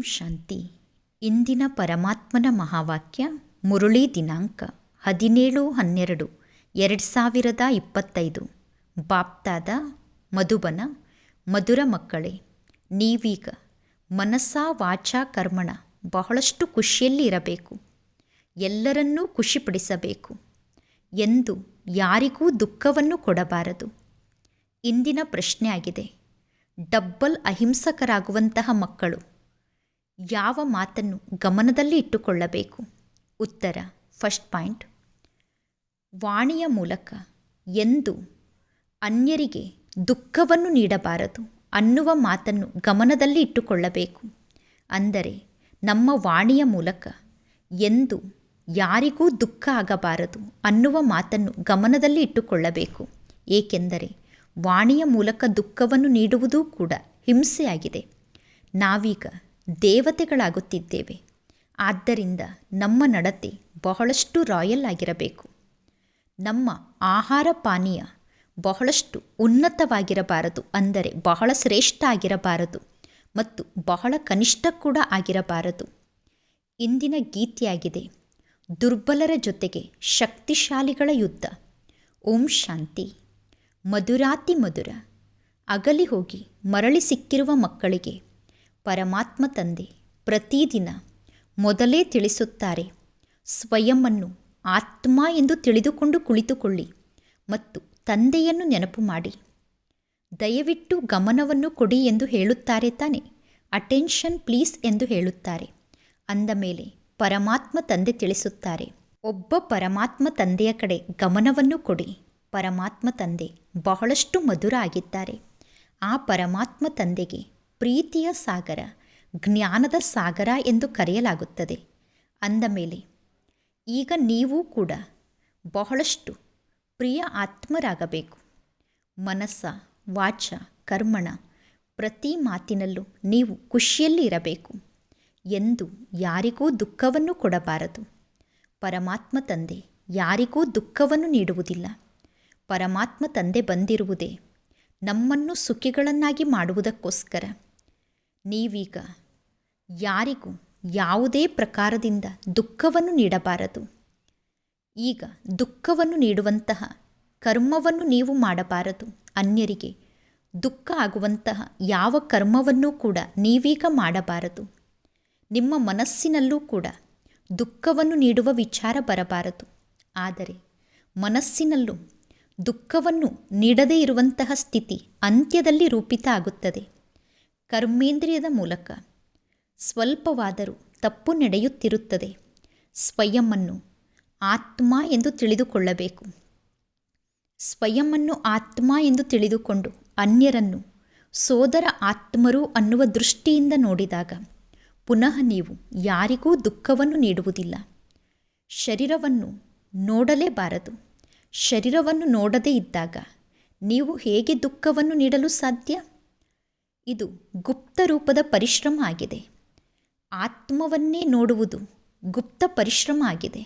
ಶಾಂತಿ. ಇಂದಿನ ಪರಮಾತ್ಮನ ಮಹಾವಾಕ್ಯ ಮುರಳಿ ದಿನಾಂಕ 17/12/2025. ಬಾಪ್ತಾದ ಮಧುಬನ. ಮಧುರ ಮಕ್ಕಳೇ, ನೀವೀಗ ಮನಸ್ಸ ವಾಚ ಕರ್ಮಣ ಬಹಳಷ್ಟು ಖುಷಿಯಲ್ಲಿ ಇರಬೇಕು. ಎಲ್ಲರನ್ನೂ ಖುಷಿಪಡಿಸಬೇಕು ಎಂದು ಯಾರಿಗೂ ದುಃಖವನ್ನು ಕೊಡಬಾರದು. ಇಂದಿನ ಪ್ರಶ್ನೆ ಆಗಿದೆ, ಡಬ್ಬಲ್ ಅಹಿಂಸಕರಾಗುವಂತಹ ಮಕ್ಕಳು ಯಾವ ಮಾತನ್ನು ಗಮನದಲ್ಲಿ ಇಟ್ಟುಕೊಳ್ಳಬೇಕು? ಉತ್ತರ. ಫಸ್ಟ್ ಪಾಯಿಂಟ್, ವಾಣಿಯ ಮೂಲಕ ಎಂದು ಅನ್ಯರಿಗೆ ದುಃಖವನ್ನು ನೀಡಬಾರದು ಅನ್ನುವ ಮಾತನ್ನು ಗಮನದಲ್ಲಿ ಇಟ್ಟುಕೊಳ್ಳಬೇಕು. ಅಂದರೆ ನಮ್ಮ ವಾಣಿಯ ಮೂಲಕ ಎಂದು ಯಾರಿಗೂ ದುಃಖ ಆಗಬಾರದು ಅನ್ನುವ ಮಾತನ್ನು ಗಮನದಲ್ಲಿ ಇಟ್ಟುಕೊಳ್ಳಬೇಕು. ಏಕೆಂದರೆ ವಾಣಿಯ ಮೂಲಕ ದುಃಖವನ್ನು ನೀಡುವುದೂ ಕೂಡ ಹಿಂಸೆಯಾಗಿದೆ. ನಾವೀಗ ದೇವತೆಗಳಾಗುತ್ತಿದ್ದೇವೆ. ಆದ್ದರಿಂದ ನಮ್ಮ ನಡತೆ ಬಹಳಷ್ಟು ರಾಯಲ್ ಆಗಿರಬೇಕು. ನಮ್ಮ ಆಹಾರ ಪಾನೀಯ ಬಹಳಷ್ಟು ಉನ್ನತವಾಗಿರಬಾರದು, ಅಂದರೆ ಬಹಳ ಶ್ರೇಷ್ಠ ಆಗಿರಬಾರದು ಮತ್ತು ಬಹಳ ಕನಿಷ್ಠ ಕೂಡ ಆಗಿರಬಾರದು. ಇಂದಿನ ಗೀತೆಯಾಗಿದೆ, ದುರ್ಬಲರ ಜೊತೆಗೆ ಶಕ್ತಿಶಾಲಿಗಳ ಯುದ್ಧ. ಓಂ ಶಾಂತಿ. ಮಧುರಾತಿ ಮಧುರ. ಅಗಲಿ ಹೋಗಿ ಮರಳಿ ಸಿಕ್ಕಿರುವ ಮಕ್ಕಳಿಗೆ ಪರಮಾತ್ಮ ತಂದೆ ಪ್ರತಿದಿನ ಮೊದಲೇ ತಿಳಿಸುತ್ತಾರೆ, ಸ್ವಯಂವನ್ನು ಆತ್ಮ ಎಂದು ತಿಳಿದುಕೊಂಡು ಕುಳಿತುಕೊಳ್ಳಿ ಮತ್ತು ತಂದೆಯನ್ನು ನೆನಪು ಮಾಡಿ. ದಯವಿಟ್ಟು ಗಮನವನ್ನು ಕೊಡಿ ಎಂದು ಹೇಳುತ್ತಾರೆ ತಾನೆ. ಅಟೆನ್ಷನ್ ಪ್ಲೀಸ್ ಎಂದು ಹೇಳುತ್ತಾರೆ. ಅಂದ ಮೇಲೆ ಪರಮಾತ್ಮ ತಂದೆ ತಿಳಿಸುತ್ತಾರೆ, ಒಬ್ಬ ಪರಮಾತ್ಮ ತಂದೆಯ ಕಡೆ ಗಮನವನ್ನು ಕೊಡಿ. ಪರಮಾತ್ಮ ತಂದೆ ಬಹಳಷ್ಟು ಮಧುರ ಆಗಿದ್ದಾರೆ. ಆ ಪರಮಾತ್ಮ ತಂದೆಗೆ ಪ್ರೀತಿಯ ಸಾಗರ, ಜ್ಞಾನದ ಸಾಗರ ಎಂದು ಕರೆಯಲಾಗುತ್ತದೆ. ಅಂದ ಮೇಲೆ ಈಗ ನೀವು ಕೂಡ ಬಹಳಷ್ಟು ಪ್ರಿಯ ಆತ್ಮರಾಗಬೇಕು. ಮನಸ್ಸ ವಾಚ ಕರ್ಮಣ ಪ್ರತಿ ಮಾತಿನಲ್ಲೂ ನೀವು ಖುಷಿಯಲ್ಲಿ ಇರಬೇಕು. ಎಂದು ಯಾರಿಗೂ ದುಃಖವನ್ನು ಕೊಡಬಾರದು. ಪರಮಾತ್ಮ ತಂದೆ ಯಾರಿಗೂ ದುಃಖವನ್ನು ನೀಡುವುದಿಲ್ಲ. ಪರಮಾತ್ಮ ತಂದೆ ಬಂದಿರುವುದೇ ನಮ್ಮನ್ನು ಸುಖಿಗಳನ್ನಾಗಿ ಮಾಡುವುದಕ್ಕೋಸ್ಕರ. ನೀವೀಗ ಯಾರಿಗೂ ಯಾವುದೇ ಪ್ರಕಾರದಿಂದ ದುಃಖವನ್ನು ನೀಡಬಾರದು. ಈಗ ದುಃಖವನ್ನು ನೀಡುವಂತಹ ಕರ್ಮವನ್ನು ನೀವು ಮಾಡಬಾರದು. ಅನ್ಯರಿಗೆ ದುಃಖ ಆಗುವಂತಹ ಯಾವ ಕರ್ಮವನ್ನೂ ಕೂಡ ನೀವೀಗ ಮಾಡಬಾರದು. ನಿಮ್ಮ ಮನಸ್ಸಿನಲ್ಲೂ ಕೂಡ ದುಃಖವನ್ನು ನೀಡುವ ವಿಚಾರ ಬರಬಾರದು. ಆದರೆ ಮನಸ್ಸಿನಲ್ಲೂ ದುಃಖವನ್ನು ನೀಡದೇ ಇರುವಂತಹ ಸ್ಥಿತಿ ಅಂತ್ಯದಲ್ಲಿ ರೂಪಿತ ಆಗುತ್ತದೆ. ಕರ್ಮೇಂದ್ರಿಯದ ಮೂಲಕ ಸ್ವಲ್ಪವಾದರೂ ತಪ್ಪು ನಡೆಯುತ್ತಿರುತ್ತದೆ. ಸ್ವಯಂವನ್ನು ಆತ್ಮ ಎಂದು ತಿಳಿದುಕೊಳ್ಳಬೇಕು. ಸ್ವಯಂವನ್ನು ಆತ್ಮ ಎಂದು ತಿಳಿದುಕೊಂಡು ಅನ್ಯರನ್ನು ಸೋದರ ಆತ್ಮರು ಅನ್ನುವ ದೃಷ್ಟಿಯಿಂದ ನೋಡಿದಾಗ ಪುನಃ ನೀವು ಯಾರಿಗೂ ದುಃಖವನ್ನು ನೀಡುವುದಿಲ್ಲ. ಶರೀರವನ್ನು ನೋಡಲೇಬಾರದು. ಶರೀರವನ್ನು ನೋಡದೇ ಇದ್ದಾಗ ನೀವು ಹೇಗೆ ದುಃಖವನ್ನು ನೀಡಲು ಸಾಧ್ಯ? ಇದು ಗುಪ್ತ ರೂಪದ ಪರಿಶ್ರಮ ಆಗಿದೆ. ಆತ್ಮವನ್ನೇ ನೋಡುವುದು ಗುಪ್ತ ಪರಿಶ್ರಮ ಆಗಿದೆ.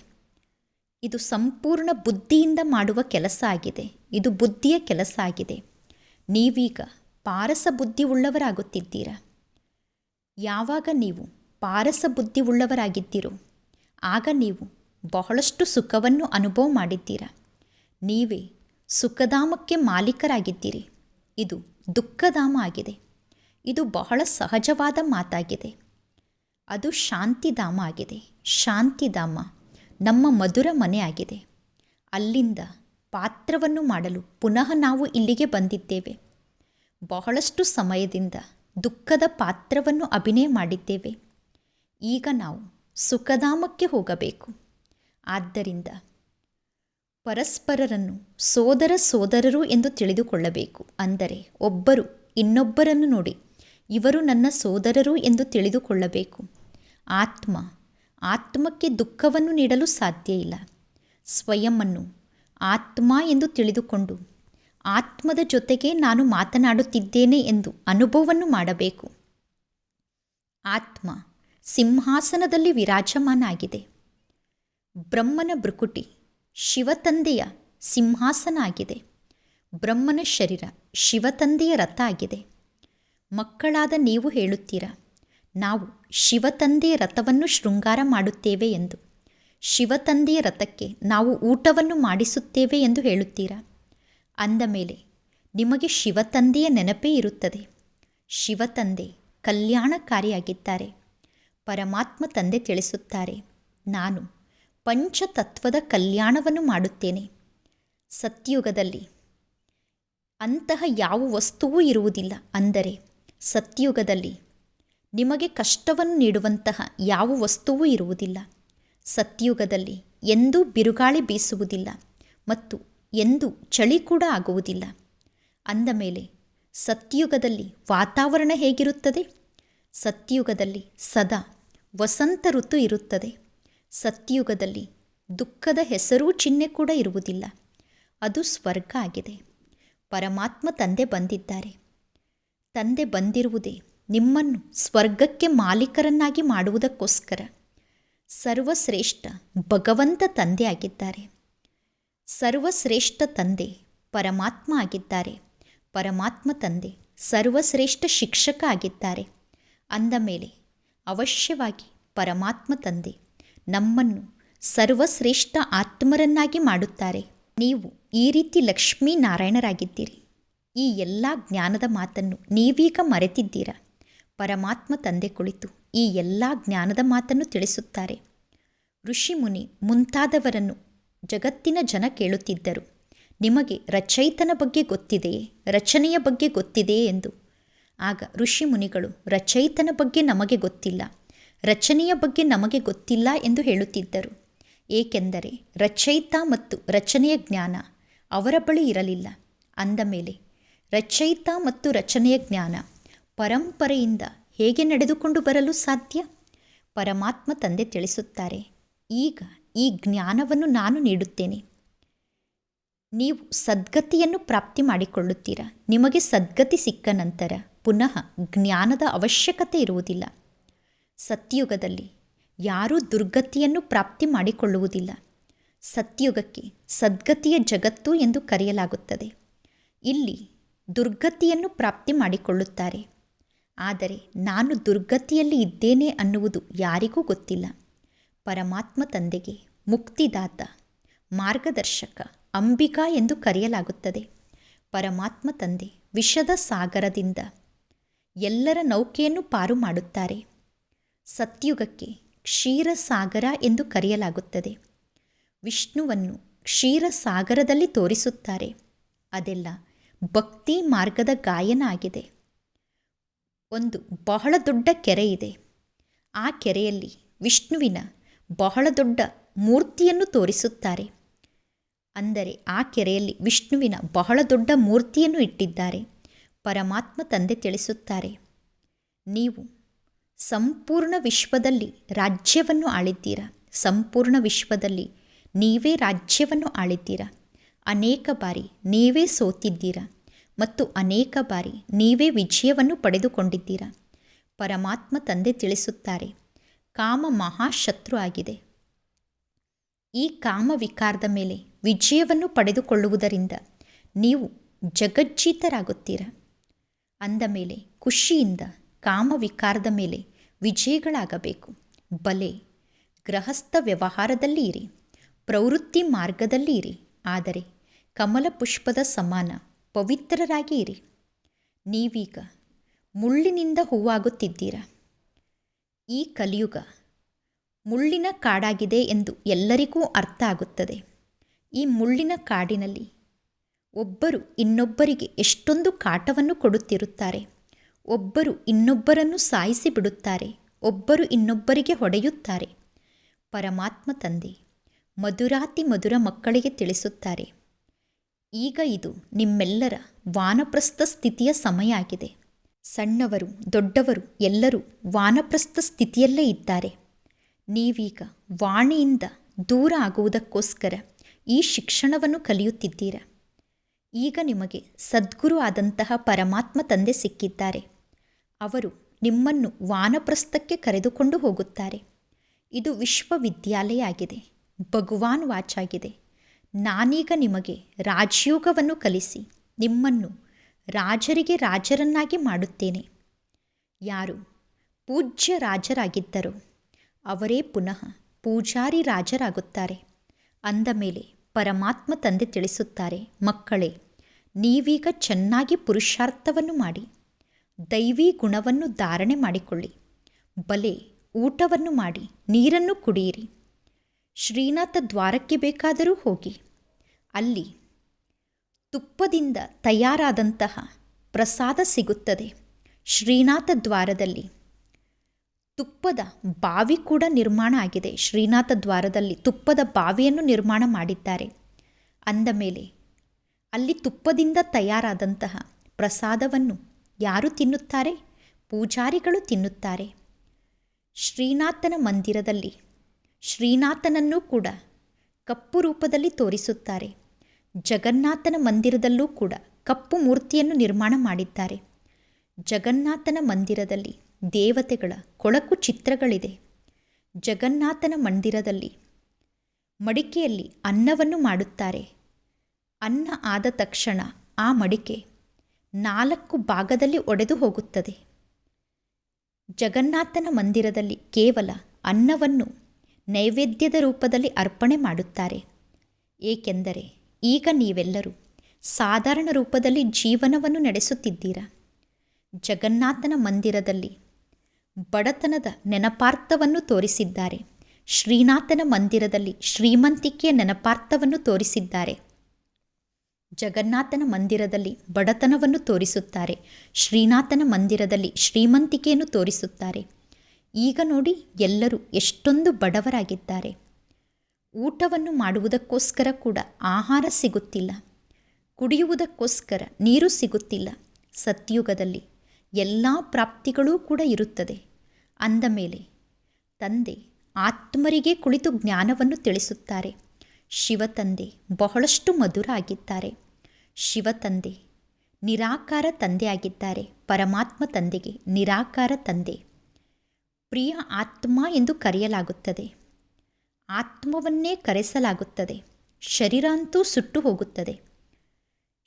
ಇದು ಸಂಪೂರ್ಣ ಬುದ್ಧಿಯಿಂದ ಮಾಡುವ ಕೆಲಸ ಆಗಿದೆ. ಇದು ಬುದ್ಧಿಯ ಕೆಲಸ ಆಗಿದೆ. ನೀವೀಗ ಪಾರಸ ಬುದ್ಧಿ ಉಳ್ಳವರಾಗುತ್ತಿದ್ದೀರಾ. ಯಾವಾಗ ನೀವು ಪಾರಸ ಬುದ್ಧಿ ಉಳ್ಳವರಾಗಿದ್ದೀರೋ ಆಗ ನೀವು ಬಹಳಷ್ಟು ಸುಖವನ್ನು ಅನುಭವ ಮಾಡಿದ್ದೀರಾ. ನೀವೇ ಸುಖಧಾಮಕ್ಕೆ ಮಾಲೀಕರಾಗಿದ್ದೀರಿ. ಇದು ದುಃಖಧಾಮ ಆಗಿದೆ. ಇದು ಬಹಳ ಸಹಜವಾದ ಮಾತಾಗಿದೆ. ಅದು ಶಾಂತಿಧಾಮ ಆಗಿದೆ. ಶಾಂತಿಧಾಮ ನಮ್ಮ ಮಧುರ ಮನೆ ಆಗಿದೆ. ಅಲ್ಲಿಂದ ಪಾತ್ರವನ್ನು ಮಾಡಲು ಪುನಃ ನಾವು ಇಲ್ಲಿಗೆ ಬಂದಿದ್ದೇವೆ. ಬಹಳಷ್ಟು ಸಮಯದಿಂದ ದುಃಖದ ಪಾತ್ರವನ್ನು ಅಭಿನಯ ಮಾಡಿದ್ದೇವೆ. ಈಗ ನಾವು ಸುಖಧಾಮಕ್ಕೆ ಹೋಗಬೇಕು. ಆದ್ದರಿಂದ ಪರಸ್ಪರರನ್ನು ಸೋದರ ಸೋದರರು ಎಂದು ತಿಳಿದುಕೊಳ್ಳಬೇಕು. ಅಂದರೆ ಒಬ್ಬರು ಇನ್ನೊಬ್ಬರನ್ನು ನೋಡಿ ಇವರು ನನ್ನ ಸೋದರರು ಎಂದು ತಿಳಿದುಕೊಳ್ಳಬೇಕು. ಆತ್ಮಕ್ಕೆ ದುಃಖವನ್ನು ನೀಡಲು ಸಾಧ್ಯ ಇಲ್ಲ. ಸ್ವಯಂವನ್ನು ಆತ್ಮ ಎಂದು ತಿಳಿದುಕೊಂಡು ಆತ್ಮದ ಜೊತೆಗೆ ನಾನು ಮಾತನಾಡುತ್ತಿದ್ದೇನೆ ಎಂದು ಅನುಭವವನ್ನು ಮಾಡಬೇಕು. ಆತ್ಮ ಸಿಂಹಾಸನದಲ್ಲಿ ವಿರಾಜಮಾನ ಆಗಿದೆ. ಬ್ರಹ್ಮನ ಭೃಕುಟಿ ಶಿವತಂದೆಯ ಸಿಂಹಾಸನ ಆಗಿದೆ. ಬ್ರಹ್ಮನ ಶರೀರ ಶಿವತಂದೆಯ ರಥ ಆಗಿದೆ. ಮಕ್ಕಳಾದ ನೀವು ಹೇಳುತ್ತೀರಾ, ನಾವು ಶಿವತಂದೆಯ ರಥವನ್ನು ಶೃಂಗಾರ ಮಾಡುತ್ತೇವೆ ಎಂದು, ಶಿವತಂದೆಯ ರಥಕ್ಕೆ ನಾವು ಊಟವನ್ನು ಮಾಡಿಸುತ್ತೇವೆ ಎಂದು ಹೇಳುತ್ತೀರಾ. ಅಂದ ಮೇಲೆ ನಿಮಗೆ ಶಿವತಂದೆಯ ನೆನಪೇ ಇರುತ್ತದೆ. ಶಿವತಂದೆ ಕಲ್ಯಾಣಕಾರಿಯಾಗಿದ್ದಾರೆ. ಪರಮಾತ್ಮ ತಂದೆ ತಿಳಿಸುತ್ತಾರೆ, ನಾನು ಪಂಚತತ್ವದ ಕಲ್ಯಾಣವನ್ನು ಮಾಡುತ್ತೇನೆ. ಸತ್ಯುಗದಲ್ಲಿ ಅಂತಹ ಯಾವ ವಸ್ತುವೂ ಇರುವುದಿಲ್ಲ. ಅಂದರೆ ಸತ್ಯುಗದಲ್ಲಿ ನಿಮಗೆ ಕಷ್ಟವನ್ನು ನೀಡುವಂತಹ ಯಾವ ವಸ್ತುವೂ ಇರುವುದಿಲ್ಲ. ಸತ್ಯುಗದಲ್ಲಿ ಎಂದೂ ಬಿರುಗಾಳಿ ಬೀಸುವುದಿಲ್ಲ ಮತ್ತು ಎಂದೂ ಚಳಿ ಕೂಡ ಆಗುವುದಿಲ್ಲ. ಅಂದ ಮೇಲೆ ಸತ್ಯುಗದಲ್ಲಿ ವಾತಾವರಣ ಹೇಗಿರುತ್ತದೆ? ಸತ್ಯುಗದಲ್ಲಿ ಸದಾ ವಸಂತ ಋತು ಇರುತ್ತದೆ. ಸತ್ಯುಗದಲ್ಲಿ ದುಃಖದ ಹೆಸರೂ ಚಿಹ್ನೆ ಕೂಡ ಇರುವುದಿಲ್ಲ. ಅದು ಸ್ವರ್ಗ ಆಗಿದೆ. ಪರಮಾತ್ಮ ತಂದೆ ಬಂದಿದ್ದಾರೆ. ತಂದೆ ಬಂದಿರುವುದೇ ನಿಮ್ಮನ್ನು ಸ್ವರ್ಗಕ್ಕೆ ಮಾಲೀಕರನ್ನಾಗಿ ಮಾಡುವುದಕ್ಕೋಸ್ಕರ. ಸರ್ವಶ್ರೇಷ್ಠ ಭಗವಂತ ತಂದೆ ಆಗಿದ್ದಾರೆ. ಸರ್ವಶ್ರೇಷ್ಠ ತಂದೆ ಪರಮಾತ್ಮ ಆಗಿದ್ದಾರೆ. ಪರಮಾತ್ಮ ತಂದೆ ಸರ್ವಶ್ರೇಷ್ಠ ಶಿಕ್ಷಕ ಆಗಿದ್ದಾರೆ. ಅಂದ ಮೇಲೆ ಅವಶ್ಯವಾಗಿ ಪರಮಾತ್ಮ ತಂದೆ ನಮ್ಮನ್ನು ಸರ್ವಶ್ರೇಷ್ಠ ಆತ್ಮರನ್ನಾಗಿ ಮಾಡುತ್ತಾರೆ. ನೀವು ಈ ರೀತಿ ಲಕ್ಷ್ಮೀನಾರಾಯಣರಾಗಿದ್ದೀರಿ. ಈ ಎಲ್ಲ ಜ್ಞಾನದ ಮಾತನ್ನು ನೀವೀಗ ಮರೆತಿದ್ದೀರಾ. ಪರಮಾತ್ಮ ತಂದೆ ಕುಳಿತು ಈ ಎಲ್ಲ ಜ್ಞಾನದ ಮಾತನ್ನು ತಿಳಿಸುತ್ತಾರೆ. ಋಷಿ ಮುನಿ ಮುಂತಾದವರನ್ನು ಜಗತ್ತಿನ ಜನ ಕೇಳುತ್ತಿದ್ದರು, ನಿಮಗೆ ರಚಯಿತನ ಬಗ್ಗೆ ಗೊತ್ತಿದೆಯೇ, ರಚನೆಯ ಬಗ್ಗೆ ಗೊತ್ತಿದೆಯೇ ಎಂದು. ಆಗ ಋಷಿ ಮುನಿಗಳು ರಚಯಿತನ ಬಗ್ಗೆ ನಮಗೆ ಗೊತ್ತಿಲ್ಲ, ರಚನೆಯ ಬಗ್ಗೆ ನಮಗೆ ಗೊತ್ತಿಲ್ಲ ಎಂದು ಹೇಳುತ್ತಿದ್ದರು. ಏಕೆಂದರೆ ರಚಯಿತ ಮತ್ತು ರಚನೆಯ ಜ್ಞಾನ ಅವರ ಬಳಿ ಇರಲಿಲ್ಲ. ಅಂದ ಮೇಲೆ ರಚಯಿತ ಮತ್ತು ರಚನೆಯ ಜ್ಞಾನ ಪರಂಪರೆಯಿಂದ ಹೇಗೆ ನಡೆದುಕೊಂಡು ಬರಲು ಸಾಧ್ಯ? ಪರಮಾತ್ಮ ತಂದೆ ತಿಳಿಸುತ್ತಾರೆ, ಈಗ ಈ ಜ್ಞಾನವನ್ನು ನಾನು ನೀಡುತ್ತೇನೆ. ನೀವು ಸದ್ಗತಿಯನ್ನು ಪ್ರಾಪ್ತಿ ಮಾಡಿಕೊಳ್ಳುತ್ತೀರಾ. ನಿಮಗೆ ಸದ್ಗತಿ ಸಿಕ್ಕ ನಂತರ ಪುನಃ ಜ್ಞಾನದ ಅವಶ್ಯಕತೆ ಇರುವುದಿಲ್ಲ. ಸತ್ಯುಗದಲ್ಲಿ ಯಾರೂ ದುರ್ಗತಿಯನ್ನು ಪ್ರಾಪ್ತಿ ಮಾಡಿಕೊಳ್ಳುವುದಿಲ್ಲ. ಸತ್ಯುಗಕ್ಕೆ ಸದ್ಗತಿಯ ಜಗತ್ತು ಎಂದು ಕರೆಯಲಾಗುತ್ತದೆ. ಇಲ್ಲಿ ದುರ್ಗತಿಯನ್ನು ಪ್ರಾಪ್ತಿ ಮಾಡಿಕೊಳ್ಳುತ್ತಾರೆ. ಆದರೆ ನಾನು ದುರ್ಗತಿಯಲ್ಲಿ ಇದ್ದೇನೆ ಅನ್ನುವುದು ಯಾರಿಗೂ ಗೊತ್ತಿಲ್ಲ. ಪರಮಾತ್ಮ ತಂದೆಗೆ ಮುಕ್ತಿದಾತ, ಮಾರ್ಗದರ್ಶಕ, ಅಂಬಿಕಾ ಎಂದು ಕರೆಯಲಾಗುತ್ತದೆ. ಪರಮಾತ್ಮ ತಂದೆ ವಿಷದ ಸಾಗರದಿಂದ ಎಲ್ಲರ ನೌಕೆಯನ್ನು ಪಾರು ಮಾಡುತ್ತಾರೆ. ಸತ್ಯುಗಕ್ಕೆ ಕ್ಷೀರಸಾಗರ ಎಂದು ಕರೆಯಲಾಗುತ್ತದೆ. ವಿಷ್ಣುವನ್ನು ಕ್ಷೀರಸಾಗರದಲ್ಲಿ ತೋರಿಸುತ್ತಾರೆ. ಅದೆಲ್ಲ ಭಕ್ತಿ ಮಾರ್ಗದ ಗಾಯನ ಆಗಿದೆ. ಒಂದು ಬಹಳ ದೊಡ್ಡ ಕೆರೆ ಇದೆ. ಆ ಕೆರೆಯಲ್ಲಿ ವಿಷ್ಣುವಿನ ಬಹಳ ದೊಡ್ಡ ಮೂರ್ತಿಯನ್ನು ತೋರಿಸುತ್ತಾರೆ. ಅಂದರೆ ಆ ಕೆರೆಯಲ್ಲಿ ವಿಷ್ಣುವಿನ ಬಹಳ ದೊಡ್ಡ ಮೂರ್ತಿಯನ್ನು ಇಟ್ಟಿದ್ದಾರೆ. ಪರಮಾತ್ಮ ತಂದೆ ತಿಳಿಸುತ್ತಾರೆ, ನೀವು ಸಂಪೂರ್ಣ ವಿಶ್ವದಲ್ಲಿ ರಾಜ್ಯವನ್ನು ಆಳಿದ್ದೀರಾ. ಸಂಪೂರ್ಣ ವಿಶ್ವದಲ್ಲಿ ನೀವೇ ರಾಜ್ಯವನ್ನು ಆಳಿದ್ದೀರಾ. ಅನೇಕ ಬಾರಿ ನೀವೇ ಸೋತಿದ್ದೀರಾ ಮತ್ತು ಅನೇಕ ಬಾರಿ ನೀವೇ ವಿಜಯವನ್ನು ಪಡೆದುಕೊಂಡಿದ್ದೀರಾ. ಪರಮಾತ್ಮ ತಂದೆ ತಿಳಿಸುತ್ತಾರೆ, ಕಾಮ ಮಹಾಶತ್ರು ಆಗಿದೆ. ಈ ಕಾಮ ವಿಕಾರದ ಮೇಲೆ ವಿಜಯವನ್ನು ಪಡೆದುಕೊಳ್ಳುವುದರಿಂದ ನೀವು ಜಗಜ್ಜೀತರಾಗುತ್ತೀರಾ. ಅಂದ ಮೇಲೆ ಖುಷಿಯಿಂದ ಕಾಮ ವಿಕಾರದ ಮೇಲೆ ವಿಜಯಗಳಾಗಬೇಕು. ಬಲೆ ಗೃಹಸ್ಥ ವ್ಯವಹಾರದಲ್ಲಿ ಇರಿ, ಪ್ರವೃತ್ತಿ ಮಾರ್ಗದಲ್ಲಿ ಇರಿ, ಆದರೆ ಕಮಲ ಪುಷ್ಪದ ಸಮಾನ ಪವಿತ್ರರಾಗಿ ಇರಿ. ನೀವೀಗ ಮುಳ್ಳಿನಿಂದ ಹೂವಾಗುತ್ತಿದ್ದೀರಾ. ಈ ಕಲಿಯುಗ ಮುಳ್ಳಿನ ಕಾಡಾಗಿದೆ ಎಂದು ಎಲ್ಲರಿಗೂ ಅರ್ಥ ಆಗುತ್ತದೆ. ಈ ಮುಳ್ಳಿನ ಕಾಡಿನಲ್ಲಿ ಒಬ್ಬರು ಇನ್ನೊಬ್ಬರಿಗೆ ಎಷ್ಟೊಂದು ಕಾಟವನ್ನು ಕೊಡುತ್ತಿರುತ್ತಾರೆ. ಒಬ್ಬರು ಇನ್ನೊಬ್ಬರನ್ನು ಸಾಯಿಸಿ ಬಿಡುತ್ತಾರೆ. ಒಬ್ಬರು ಇನ್ನೊಬ್ಬರಿಗೆ ಹೊಡೆಯುತ್ತಾರೆ. ಪರಮಾತ್ಮ ತಂದೆ ಮಧುರಾತಿ ಮಧುರ ಮಕ್ಕಳಿಗೆ ತಿಳಿಸುತ್ತಾರೆ, ಈಗ ಇದು ನಿಮ್ಮೆಲ್ಲರ ವಾನಪ್ರಸ್ಥ ಸ್ಥಿತಿಯ ಸಮಯ ಆಗಿದೆ. ಸಣ್ಣವರು ದೊಡ್ಡವರು ಎಲ್ಲರೂ ವಾನಪ್ರಸ್ಥ ಸ್ಥಿತಿಯಲ್ಲೇ ಇದ್ದಾರೆ. ನೀವೀಗ ವಾಣಿಯಿಂದ ದೂರ ಆಗುವುದಕ್ಕೋಸ್ಕರ ಈ ಶಿಕ್ಷಣವನ್ನು ಕಲಿಯುತ್ತಿದ್ದೀರಾ. ಈಗ ನಿಮಗೆ ಸದ್ಗುರು ಆದಂತಹ ಪರಮಾತ್ಮ ತಂದೆ ಸಿಕ್ಕಿದ್ದಾರೆ. ಅವರು ನಿಮ್ಮನ್ನು ವಾನಪ್ರಸ್ಥಕ್ಕೆ ಕರೆದುಕೊಂಡು ಹೋಗುತ್ತಾರೆ. ಇದು ವಿಶ್ವವಿದ್ಯಾಲಯ ಆಗಿದೆ. ಭಗವಾನ್ ವಾಚಾಗಿದೆ. ನಾನೀಗ ನಿಮಗೆ ರಾಜಯೋಗವನ್ನು ಕಲಿಸಿ ನಿಮ್ಮನ್ನು ರಾಜರಿಗೆ ರಾಜರನ್ನಾಗಿ ಮಾಡುತ್ತೇನೆ. ಯಾರು ಪೂಜ್ಯ ರಾಜರಾಗಿದ್ದರು ಅವರೇ ಪುನಃ ಪೂಜಾರಿ ರಾಜರಾಗುತ್ತಾರೆ. ಅಂದ ಮೇಲೆ ಪರಮಾತ್ಮ ತಂದೆ ತಿಳಿಸುತ್ತಾರೆ, ಮಕ್ಕಳೇ, ನೀವೀಗ ಚೆನ್ನಾಗಿ ಪುರುಷಾರ್ಥವನ್ನು ಮಾಡಿ ದೈವಿ ಗುಣವನ್ನು ಧಾರಣೆ ಮಾಡಿಕೊಳ್ಳಿ. ಬಲೆ ಊಟವನ್ನು ಮಾಡಿ ನೀರನ್ನು ಕುಡಿಯಿರಿ. ಶ್ರೀನಾಥ ದ್ವಾರಕ್ಕೆ ಬೇಕಾದರೂ ಹೋಗಿ, ಅಲ್ಲಿ ತುಪ್ಪದಿಂದ ತಯಾರಾದಂತಹ ಪ್ರಸಾದ ಸಿಗುತ್ತದೆ. ಶ್ರೀನಾಥ ದ್ವಾರದಲ್ಲಿ ತುಪ್ಪದ ಬಾವಿ ಕೂಡ ನಿರ್ಮಾಣ ಆಗಿದೆ. ಶ್ರೀನಾಥ ದ್ವಾರದಲ್ಲಿ ತುಪ್ಪದ ಬಾವಿಯನ್ನು ನಿರ್ಮಾಣ ಮಾಡಿದ್ದಾರೆ. ಅಂದ ಮೇಲೆ ಅಲ್ಲಿ ತುಪ್ಪದಿಂದ ತಯಾರಾದಂತಹ ಪ್ರಸಾದವನ್ನು ಯಾರು ತಿನ್ನುತ್ತಾರೆ? ಪೂಜಾರಿಗಳು ತಿನ್ನುತ್ತಾರೆ. ಶ್ರೀನಾಥನ ಮಂದಿರದಲ್ಲಿ ಶ್ರೀನಾಥನನ್ನು ಕೂಡ ಕಪ್ಪು ರೂಪದಲ್ಲಿ ತೋರಿಸುತ್ತಾರೆ. ಜಗನ್ನಾಥನ ಮಂದಿರದಲ್ಲೂ ಕೂಡ ಕಪ್ಪು ಮೂರ್ತಿಯನ್ನು ನಿರ್ಮಾಣ ಮಾಡಿದ್ದಾರೆ. ಜಗನ್ನಾಥನ ಮಂದಿರದಲ್ಲಿ ದೇವತೆಗಳ ಕೊಳಕು ಚಿತ್ರಗಳಿದೆ. ಜಗನ್ನಾಥನ ಮಂದಿರದಲ್ಲಿ ಮಡಿಕೆಯಲ್ಲಿ ಅನ್ನವನ್ನು ಮಾಡುತ್ತಾರೆ. ಅನ್ನ ಆದ ತಕ್ಷಣ ಆ ಮಡಿಕೆ 4 ಭಾಗದಲ್ಲಿ ಒಡೆದು ಹೋಗುತ್ತದೆ. ಜಗನ್ನಾಥನ ಮಂದಿರದಲ್ಲಿ ಕೇವಲ ಅನ್ನವನ್ನು ನೈವೇದ್ಯದ ರೂಪದಲ್ಲಿ ಅರ್ಪಣೆ ಮಾಡುತ್ತಾರೆ. ಏಕೆಂದರೆ ಈಗ ನೀವೆಲ್ಲರೂ ಸಾಧಾರಣ ರೂಪದಲ್ಲಿ ಜೀವನವನ್ನು ನಡೆಸುತ್ತಿದ್ದೀರಾ. ಜಗನ್ನಾಥನ ಮಂದಿರದಲ್ಲಿ ಬಡತನದ ನೆನಪಾರ್ಥವನ್ನು ತೋರಿಸಿದ್ದಾರೆ. ಶ್ರೀನಾಥನ ಮಂದಿರದಲ್ಲಿ ಶ್ರೀಮಂತಿಕೆಯ ನೆನಪಾರ್ಥವನ್ನು ತೋರಿಸಿದ್ದಾರೆ. ಜಗನ್ನಾಥನ ಮಂದಿರದಲ್ಲಿ ಬಡತನವನ್ನು ತೋರಿಸುತ್ತಾರೆ. ಶ್ರೀನಾಥನ ಮಂದಿರದಲ್ಲಿ ಶ್ರೀಮಂತಿಕೆಯನ್ನು ತೋರಿಸುತ್ತಾರೆ. ಈಗ ನೋಡಿ, ಎಲ್ಲರೂ ಎಷ್ಟೊಂದು ಬಡವರಾಗಿದ್ದಾರೆ. ಊಟವನ್ನು ಮಾಡುವುದಕ್ಕೋಸ್ಕರ ಕೂಡ ಆಹಾರ ಸಿಗುತ್ತಿಲ್ಲ, ಕುಡಿಯುವುದಕ್ಕೋಸ್ಕರ ನೀರು ಸಿಗುತ್ತಿಲ್ಲ. ಸತ್ಯುಗದಲ್ಲಿ ಎಲ್ಲ ಪ್ರಾಪ್ತಿಗಳೂ ಕೂಡ ಇರುತ್ತದೆ. ಅಂದ ಮೇಲೆ ತಂದೆ ಆತ್ಮರಿಗೆ ಕುಳಿತು ಜ್ಞಾನವನ್ನು ತಿಳಿಸುತ್ತಾರೆ. ಶಿವತಂದೆ ಬಹಳಷ್ಟು ಮಧುರ ಆಗಿದ್ದಾರೆ. ಶಿವತಂದೆ ನಿರಾಕಾರ ತಂದೆಯಾಗಿದ್ದಾರೆ. ಪರಮಾತ್ಮ ತಂದೆಗೆ ನಿರಾಕಾರ ತಂದೆ, ಪ್ರಿಯ ಆತ್ಮ ಎಂದು ಕರೆಯಲಾಗುತ್ತದೆ. ಆತ್ಮವನ್ನೇ ಕರೆಸಲಾಗುತ್ತದೆ. ಶರೀರ ಅಂತೂ ಸುಟ್ಟು ಹೋಗುತ್ತದೆ.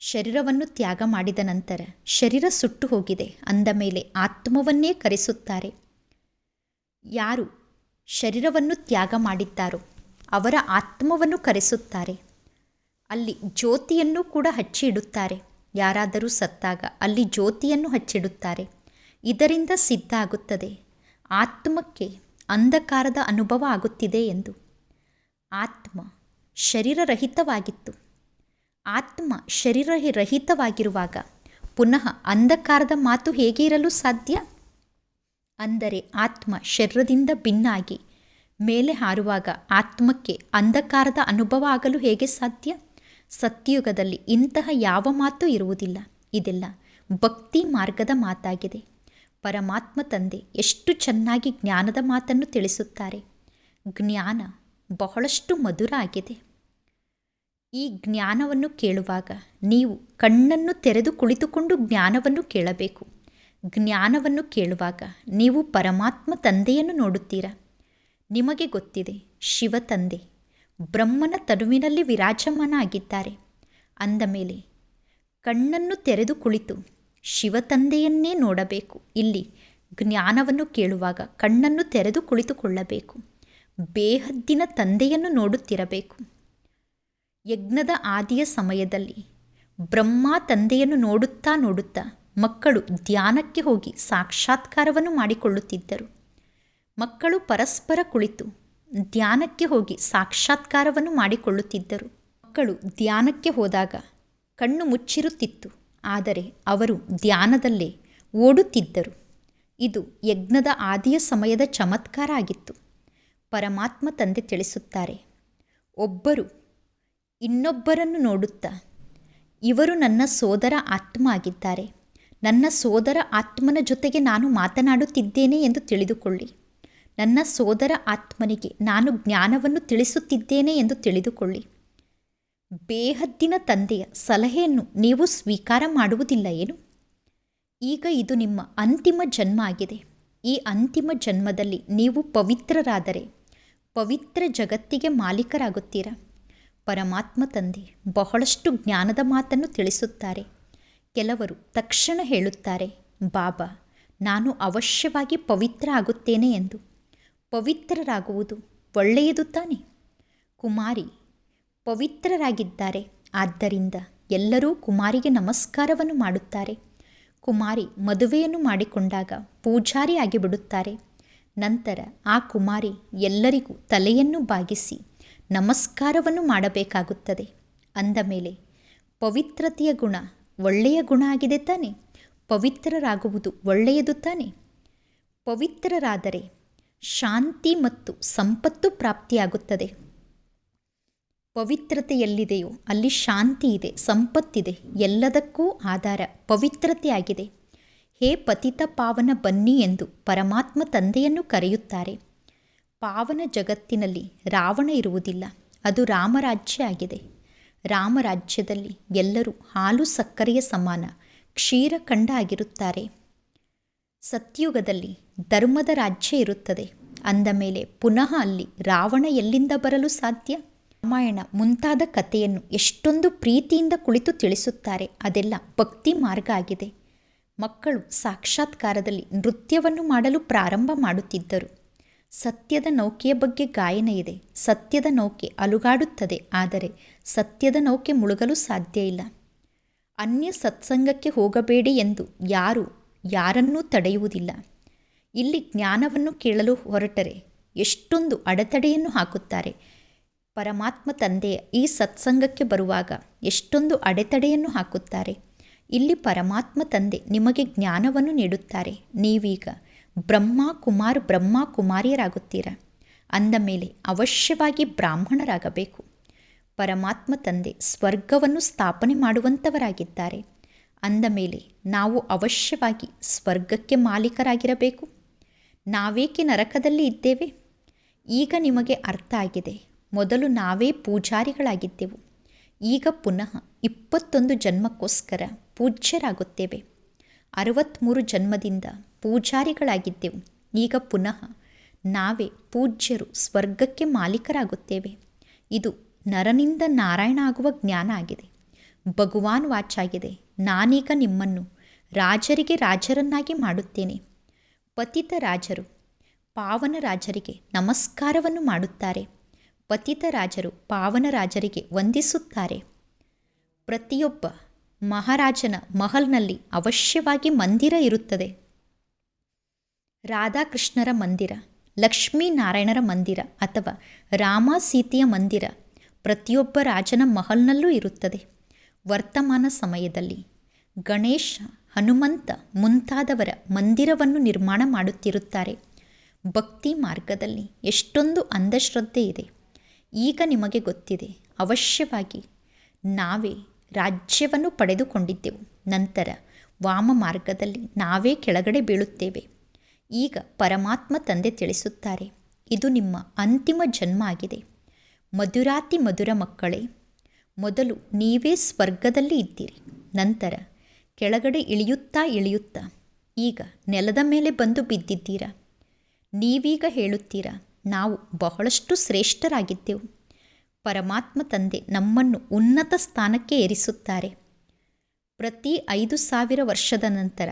ಶರೀರವನ್ನು ತ್ಯಾಗ ಮಾಡಿದ ನಂತರ ಶರೀರ ಸುಟ್ಟು ಹೋಗಿದೆ. ಅಂದ ಮೇಲೆ ಆತ್ಮವನ್ನೇ ಕರೆಸುತ್ತಾರೆ. ಯಾರು ಶರೀರವನ್ನು ತ್ಯಾಗ ಮಾಡಿದ್ದಾರೋ ಅವರ ಆತ್ಮವನ್ನು ಕರೆಸುತ್ತಾರೆ. ಅಲ್ಲಿ ಜ್ಯೋತಿಯನ್ನು ಕೂಡ ಹಚ್ಚಿ ಇಡುತ್ತಾರೆ. ಯಾರಾದರೂ ಸತ್ತಾಗ ಅಲ್ಲಿ ಜ್ಯೋತಿಯನ್ನು ಹಚ್ಚಿಡುತ್ತಾರೆ. ಇದರಿಂದ ಸಿದ್ಧ ಆಗುತ್ತದೆ ಆತ್ಮಕ್ಕೆ ಅಂಧಕಾರದ ಅನುಭವ ಆಗುತ್ತಿದೆ ಎಂದು. ಆತ್ಮ ಶರೀರರಹಿತವಾಗಿತ್ತು. ಆತ್ಮ ಶರೀರರಹಿತವಾಗಿರುವಾಗ ಪುನಃ ಅಂಧಕಾರದ ಮಾತು ಹೇಗೆ ಇರಲು ಸಾಧ್ಯ? ಅಂದರೆ ಆತ್ಮ ಶರೀರದಿಂದ ಭಿನ್ನಾಗಿ ಮೇಲೆ ಹಾರುವಾಗ ಆತ್ಮಕ್ಕೆ ಅಂಧಕಾರದ ಅನುಭವ ಆಗಲು ಹೇಗೆ ಸಾಧ್ಯ? ಸತ್ಯಯುಗದಲ್ಲಿ ಇಂತಹ ಯಾವ ಮಾತು ಇರುವುದಿಲ್ಲ. ಇದೆಲ್ಲ ಭಕ್ತಿ ಮಾರ್ಗದ ಮಾತಾಗಿದೆ. ಪರಮಾತ್ಮ ತಂದೆ ಎಷ್ಟು ಚೆನ್ನಾಗಿ ಜ್ಞಾನದ ಮಾತನ್ನು ತಿಳಿಸುತ್ತಾರೆ. ಜ್ಞಾನ ಬಹಳಷ್ಟು ಮಧುರ ಆಗಿದೆ. ಈ ಜ್ಞಾನವನ್ನು ಕೇಳುವಾಗ ನೀವು ಕಣ್ಣನ್ನು ತೆರೆದು ಕುಳಿತುಕೊಂಡು ಜ್ಞಾನವನ್ನು ಕೇಳಬೇಕು. ಜ್ಞಾನವನ್ನು ಕೇಳುವಾಗ ನೀವು ಪರಮಾತ್ಮ ತಂದೆಯನ್ನು ನೋಡುತ್ತೀರಾ. ನಿಮಗೆ ಗೊತ್ತಿದೆ, ಶಿವ ತಂದೆ ಬ್ರಹ್ಮನ ತನುವಿನಲ್ಲಿ ವಿರಾಜಮಾನ ಆಗಿದ್ದಾರೆ. ಅಂದ ಮೇಲೆ ಕಣ್ಣನ್ನು ತೆರೆದು ಕುಳಿತು ಶಿವ ತಂದೆಯನ್ನೇ ನೋಡಬೇಕು. ಇಲ್ಲಿ ಜ್ಞಾನವನ್ನು ಕೇಳುವಾಗ ಕಣ್ಣನ್ನು ತೆರೆದು ಕುಳಿತುಕೊಳ್ಳಬೇಕು. ಬೇಹದ್ದಿನ ತಂದೆಯನ್ನು ನೋಡುತ್ತಿರಬೇಕು. ಯಜ್ಞದ ಆದಿಯ ಸಮಯದಲ್ಲಿ ಬ್ರಹ್ಮ ತಂದೆಯನ್ನು ನೋಡುತ್ತಾ ನೋಡುತ್ತಾ ಮಕ್ಕಳು ಧ್ಯಾನಕ್ಕೆ ಹೋಗಿ ಸಾಕ್ಷಾತ್ಕಾರವನ್ನು ಮಾಡಿಕೊಳ್ಳುತ್ತಿದ್ದರು. ಮಕ್ಕಳು ಪರಸ್ಪರ ಕುಳಿತು ಧ್ಯಾನಕ್ಕೆ ಹೋಗಿ ಸಾಕ್ಷಾತ್ಕಾರವನ್ನು ಮಾಡಿಕೊಳ್ಳುತ್ತಿದ್ದರು. ಮಕ್ಕಳು ಧ್ಯಾನಕ್ಕೆ ಹೋದಾಗ ಕಣ್ಣು ಮುಚ್ಚಿರುತ್ತಿತ್ತು, ಆದರೆ ಅವರು ಧ್ಯಾನದಲ್ಲೇ ಓಡುತ್ತಿದ್ದರು. ಇದು ಯಜ್ಞದ ಆದಿಯ ಸಮಯದ ಚಮತ್ಕಾರ ಆಗಿತ್ತು. ಪರಮಾತ್ಮ ತಂದೆ ತಿಳಿಸುತ್ತಾರೆ, ಒಬ್ಬರು ಇನ್ನೊಬ್ಬರನ್ನು ನೋಡುತ್ತಾ ಇವರು ನನ್ನ ಸೋದರ ಆತ್ಮ ಆಗಿದ್ದಾರೆ, ನನ್ನ ಸೋದರ ಆತ್ಮನ ಜೊತೆಗೆ ನಾನು ಮಾತನಾಡುತ್ತಿದ್ದೇನೆ ಎಂದು ತಿಳಿದುಕೊಳ್ಳಿ. ನನ್ನ ಸೋದರ ಆತ್ಮನಿಗೆ ನಾನು ಜ್ಞಾನವನ್ನು ತಿಳಿಸುತ್ತಿದ್ದೇನೆ ಎಂದು ತಿಳಿದುಕೊಳ್ಳಿ. ಬೇಹದ್ದಿನ ತಂದೆಯ ಸಲಹೆಯನ್ನು ನೀವು ಸ್ವೀಕಾರ ಮಾಡುವುದಿಲ್ಲ ಏನು? ಈಗ ಇದು ನಿಮ್ಮ ಅಂತಿಮ ಜನ್ಮ ಆಗಿದೆ. ಈ ಅಂತಿಮ ಜನ್ಮದಲ್ಲಿ ನೀವು ಪವಿತ್ರರಾದರೆ ಪವಿತ್ರ ಜಗತ್ತಿಗೆ ಮಾಲೀಕರಾಗುತ್ತೀರಾ. ಪರಮಾತ್ಮ ತಂದೆ ಬಹಳಷ್ಟು ಜ್ಞಾನದ ಮಾತನ್ನು ತಿಳಿಸುತ್ತಾರೆ. ಕೆಲವರು ತಕ್ಷಣ ಹೇಳುತ್ತಾರೆ, ಬಾಬಾ ನಾನು ಅವಶ್ಯವಾಗಿ ಪವಿತ್ರ ಆಗುತ್ತೇನೆ ಎಂದು. ಪವಿತ್ರರಾಗುವುದು ಒಳ್ಳೆಯದು ತಾನೆ? ಕುಮಾರಿ ಪವಿತ್ರರಾಗಿದ್ದಾರೆ, ಆದ್ದರಿಂದ ಎಲ್ಲರೂ ಕುಮಾರಿಗೆ ನಮಸ್ಕಾರವನ್ನು ಮಾಡುತ್ತಾರೆ. ಕುಮಾರಿ ಮದುವೆಯನ್ನು ಮಾಡಿಕೊಂಡಾಗ ಪೂಜಾರಿ ಆಗಿಬಿಡುತ್ತಾರೆ. ನಂತರ ಆ ಕುಮಾರಿ ಎಲ್ಲರಿಗೂ ತಲೆಯನ್ನು ಬಾಗಿಸಿ ನಮಸ್ಕಾರವನ್ನು ಮಾಡಬೇಕಾಗುತ್ತದೆ. ಅಂದ ಮೇಲೆ ಪವಿತ್ರತೆಯ ಗುಣ ಒಳ್ಳೆಯ ಗುಣ ಆಗಿದೆ ತಾನೆ? ಪವಿತ್ರರಾಗುವುದು ಒಳ್ಳೆಯದು ತಾನೆ? ಪವಿತ್ರರಾದರೆ ಶಾಂತಿ ಮತ್ತು ಸಂಪತ್ತು ಪ್ರಾಪ್ತಿಯಾಗುತ್ತದೆ. ಪವಿತ್ರತೆ ಎಲ್ಲಿದೆಯೋ ಅಲ್ಲಿ ಶಾಂತಿ ಇದೆ, ಸಂಪತ್ತಿದೆ. ಎಲ್ಲದಕ್ಕೂ ಆಧಾರ ಪವಿತ್ರತೆಯಾಗಿದೆ. ಹೇ ಪತಿತ ಪಾವನ ಬನ್ನಿ ಎಂದು ಪರಮಾತ್ಮ ತಂದೆಯನ್ನು ಕರೆಯುತ್ತಾರೆ. ಪಾವನ ಜಗತ್ತಿನಲ್ಲಿ ರಾವಣ ಇರುವುದಿಲ್ಲ, ಅದು ರಾಮರಾಜ್ಯ ಆಗಿದೆ. ರಾಮರಾಜ್ಯದಲ್ಲಿ ಎಲ್ಲರೂ ಹಾಲು ಸಕ್ಕರೆಯ ಸಮಾನ ಕ್ಷೀರಖಂಡ ಆಗಿರುತ್ತಾರೆ. ಸತ್ಯುಗದಲ್ಲಿ ಧರ್ಮದ ರಾಜ್ಯ ಇರುತ್ತದೆ. ಅಂದ ಮೇಲೆ ಪುನಃ ಅಲ್ಲಿ ರಾವಣ ಎಲ್ಲಿಂದ ಬರಲು ಸಾಧ್ಯ? ರಾಮಾಯಣ ಮುಂತಾದ ಕಥೆಯನ್ನು ಎಷ್ಟೊಂದು ಪ್ರೀತಿಯಿಂದ ಕುಳಿತು ತಿಳಿಸುತ್ತಾರೆ. ಅದೆಲ್ಲ ಭಕ್ತಿ ಮಾರ್ಗ ಆಗಿದೆ. ಮಕ್ಕಳು ಸಾಕ್ಷಾತ್ಕಾರದಲ್ಲಿ ನೃತ್ಯವನ್ನು ಮಾಡಲು ಪ್ರಾರಂಭ ಮಾಡುತ್ತಿದ್ದರು. ಸತ್ಯದ ನೌಕೆಯ ಬಗ್ಗೆ ಗಾಯನ ಇದೆ. ಸತ್ಯದ ನೌಕೆ ಅಲುಗಾಡುತ್ತದೆ, ಆದರೆ ಸತ್ಯದ ನೌಕೆ ಮುಳುಗಲು ಸಾಧ್ಯ ಇಲ್ಲ. ಅನ್ಯ ಸತ್ಸಂಗಕ್ಕೆ ಹೋಗಬೇಡಿ ಎಂದು ಯಾರನ್ನೂ ತಡೆಯುವುದಿಲ್ಲ. ಇಲ್ಲಿ ಜ್ಞಾನವನ್ನು ಕೇಳಲು ಹೊರಟರೆ ಎಷ್ಟೊಂದು ಅಡೆತಡೆಯನ್ನು ಹಾಕುತ್ತಾರೆ. ಪರಮಾತ್ಮ ತಂದೆಯ ಈ ಸತ್ಸಂಗಕ್ಕೆ ಬರುವಾಗ ಎಷ್ಟೊಂದು ಅಡೆತಡೆಯನ್ನು ಹಾಕುತ್ತಾರೆ. ಇಲ್ಲಿ ಪರಮಾತ್ಮ ತಂದೆ ನಿಮಗೆ ಜ್ಞಾನವನ್ನು ನೀಡುತ್ತಾರೆ. ನೀವೀಗ ಬ್ರಹ್ಮ ಕುಮಾರಿಯರಾಗುತ್ತೀರ. ಅಂದ ಮೇಲೆ ಅವಶ್ಯವಾಗಿ ಬ್ರಾಹ್ಮಣರಾಗಬೇಕು. ಪರಮಾತ್ಮ ತಂದೆ ಸ್ವರ್ಗವನ್ನು ಸ್ಥಾಪನೆ ಮಾಡುವಂಥವರಾಗಿದ್ದಾರೆ. ಅಂದ ಮೇಲೆ ನಾವು ಅವಶ್ಯವಾಗಿ ಸ್ವರ್ಗಕ್ಕೆ ಮಾಲೀಕರಾಗಿರಬೇಕು. ನಾವೇಕೆ ನರಕದಲ್ಲಿ ಇದ್ದೇವೆ? ಈಗ ನಿಮಗೆ ಅರ್ಥ ಆಗಿದೆ. ಮೊದಲು ನಾವೇ ಪೂಜಾರಿಗಳಾಗಿದ್ದೆವು. ಈಗ ಪುನಃ 21 ಜನ್ಮಕ್ಕೋಸ್ಕರ ಪೂಜ್ಯರಾಗುತ್ತೇವೆ. 63 ಜನ್ಮದಿಂದ ಪೂಜಾರಿಗಳಾಗಿದ್ದೆವು. ಈಗ ಪುನಃ ನಾವೇ ಪೂಜ್ಯರು, ಸ್ವರ್ಗಕ್ಕೆ ಮಾಲೀಕರಾಗುತ್ತೇವೆ. ಇದು ನರನಿಂದ ನಾರಾಯಣ ಆಗುವ ಜ್ಞಾನ ಆಗಿದೆ. ಭಗವಾನ್ ವಾಚಾಗಿದೆ, ನಾನೀಗ ನಿಮ್ಮನ್ನು ರಾಜರಿಗೆ ರಾಜರನ್ನಾಗಿ ಮಾಡುತ್ತೇನೆ. ಪತಿತ ರಾಜರು ಪಾವನ ರಾಜರಿಗೆ ನಮಸ್ಕಾರವನ್ನು ಮಾಡುತ್ತಾರೆ. ಪತಿತ ರಾಜರು ಪಾವನ ರಾಜರಿಗೆ ವಂದಿಸುತ್ತಾರೆ. ಪ್ರತಿಯೊಬ್ಬ ಮಹಾರಾಜನ ಮಹಲ್ನಲ್ಲಿ ಅವಶ್ಯವಾಗಿ ಮಂದಿರ ಇರುತ್ತದೆ. ರಾಧಾಕೃಷ್ಣರ ಮಂದಿರ, ಲಕ್ಷ್ಮೀನಾರಾಯಣರ ಮಂದಿರ ಅಥವಾ ರಾಮ ಸೀತೆಯ ಮಂದಿರ ಪ್ರತಿಯೊಬ್ಬ ರಾಜನ ಮಹಲ್ನಲ್ಲೂ ಇರುತ್ತದೆ. ವರ್ತಮಾನ ಸಮಯದಲ್ಲಿ ಗಣೇಶ, ಹನುಮಂತ ಮುಂತಾದವರ ಮಂದಿರವನ್ನು ನಿರ್ಮಾಣ ಮಾಡುತ್ತಿರುತ್ತಾರೆ. ಭಕ್ತಿ ಮಾರ್ಗದಲ್ಲಿ ಎಷ್ಟೊಂದು ಅಂಧಶ್ರದ್ಧೆ ಇದೆ. ಈಗ ನಿಮಗೆ ಗೊತ್ತಿದೆ. ಅವಶ್ಯವಾಗಿ ನಾವೇ ರಾಜ್ಯವನ್ನು ಪಡೆದುಕೊಂಡಿದ್ದೆವು. ನಂತರ ವಾಮ ಮಾರ್ಗದಲ್ಲಿ ನಾವೇ ಕೆಳಗಡೆ ಬೀಳುತ್ತೇವೆ. ಈಗ ಪರಮಾತ್ಮ ತಂದೆ ತಿಳಿಸುತ್ತಾರೆ, ಇದು ನಿಮ್ಮ ಅಂತಿಮ ಜನ್ಮ ಆಗಿದೆ. ಮಧುರಾತಿ ಮಧುರ ಮಕ್ಕಳೇ, ಮೊದಲು ನೀವೇ ಸ್ವರ್ಗದಲ್ಲಿ ಇದ್ದೀರಿ. ನಂತರ ಕೆಳಗಡೆ ಇಳಿಯುತ್ತಾ ಈಗ ನೆಲದ ಮೇಲೆ ಬಂದು ಬಿದ್ದಿದ್ದೀರಾ. ನೀವೀಗ ಹೇಳುತ್ತೀರಾ, ನಾವು ಬಹಳಷ್ಟು ಶ್ರೇಷ್ಠರಾಗಿದ್ದೆವು. ಪರಮಾತ್ಮ ತಂದೆ ನಮ್ಮನ್ನು ಉನ್ನತ ಸ್ಥಾನಕ್ಕೆ ಏರಿಸುತ್ತಾರೆ. ಪ್ರತಿ 5000 ವರ್ಷದ ನಂತರ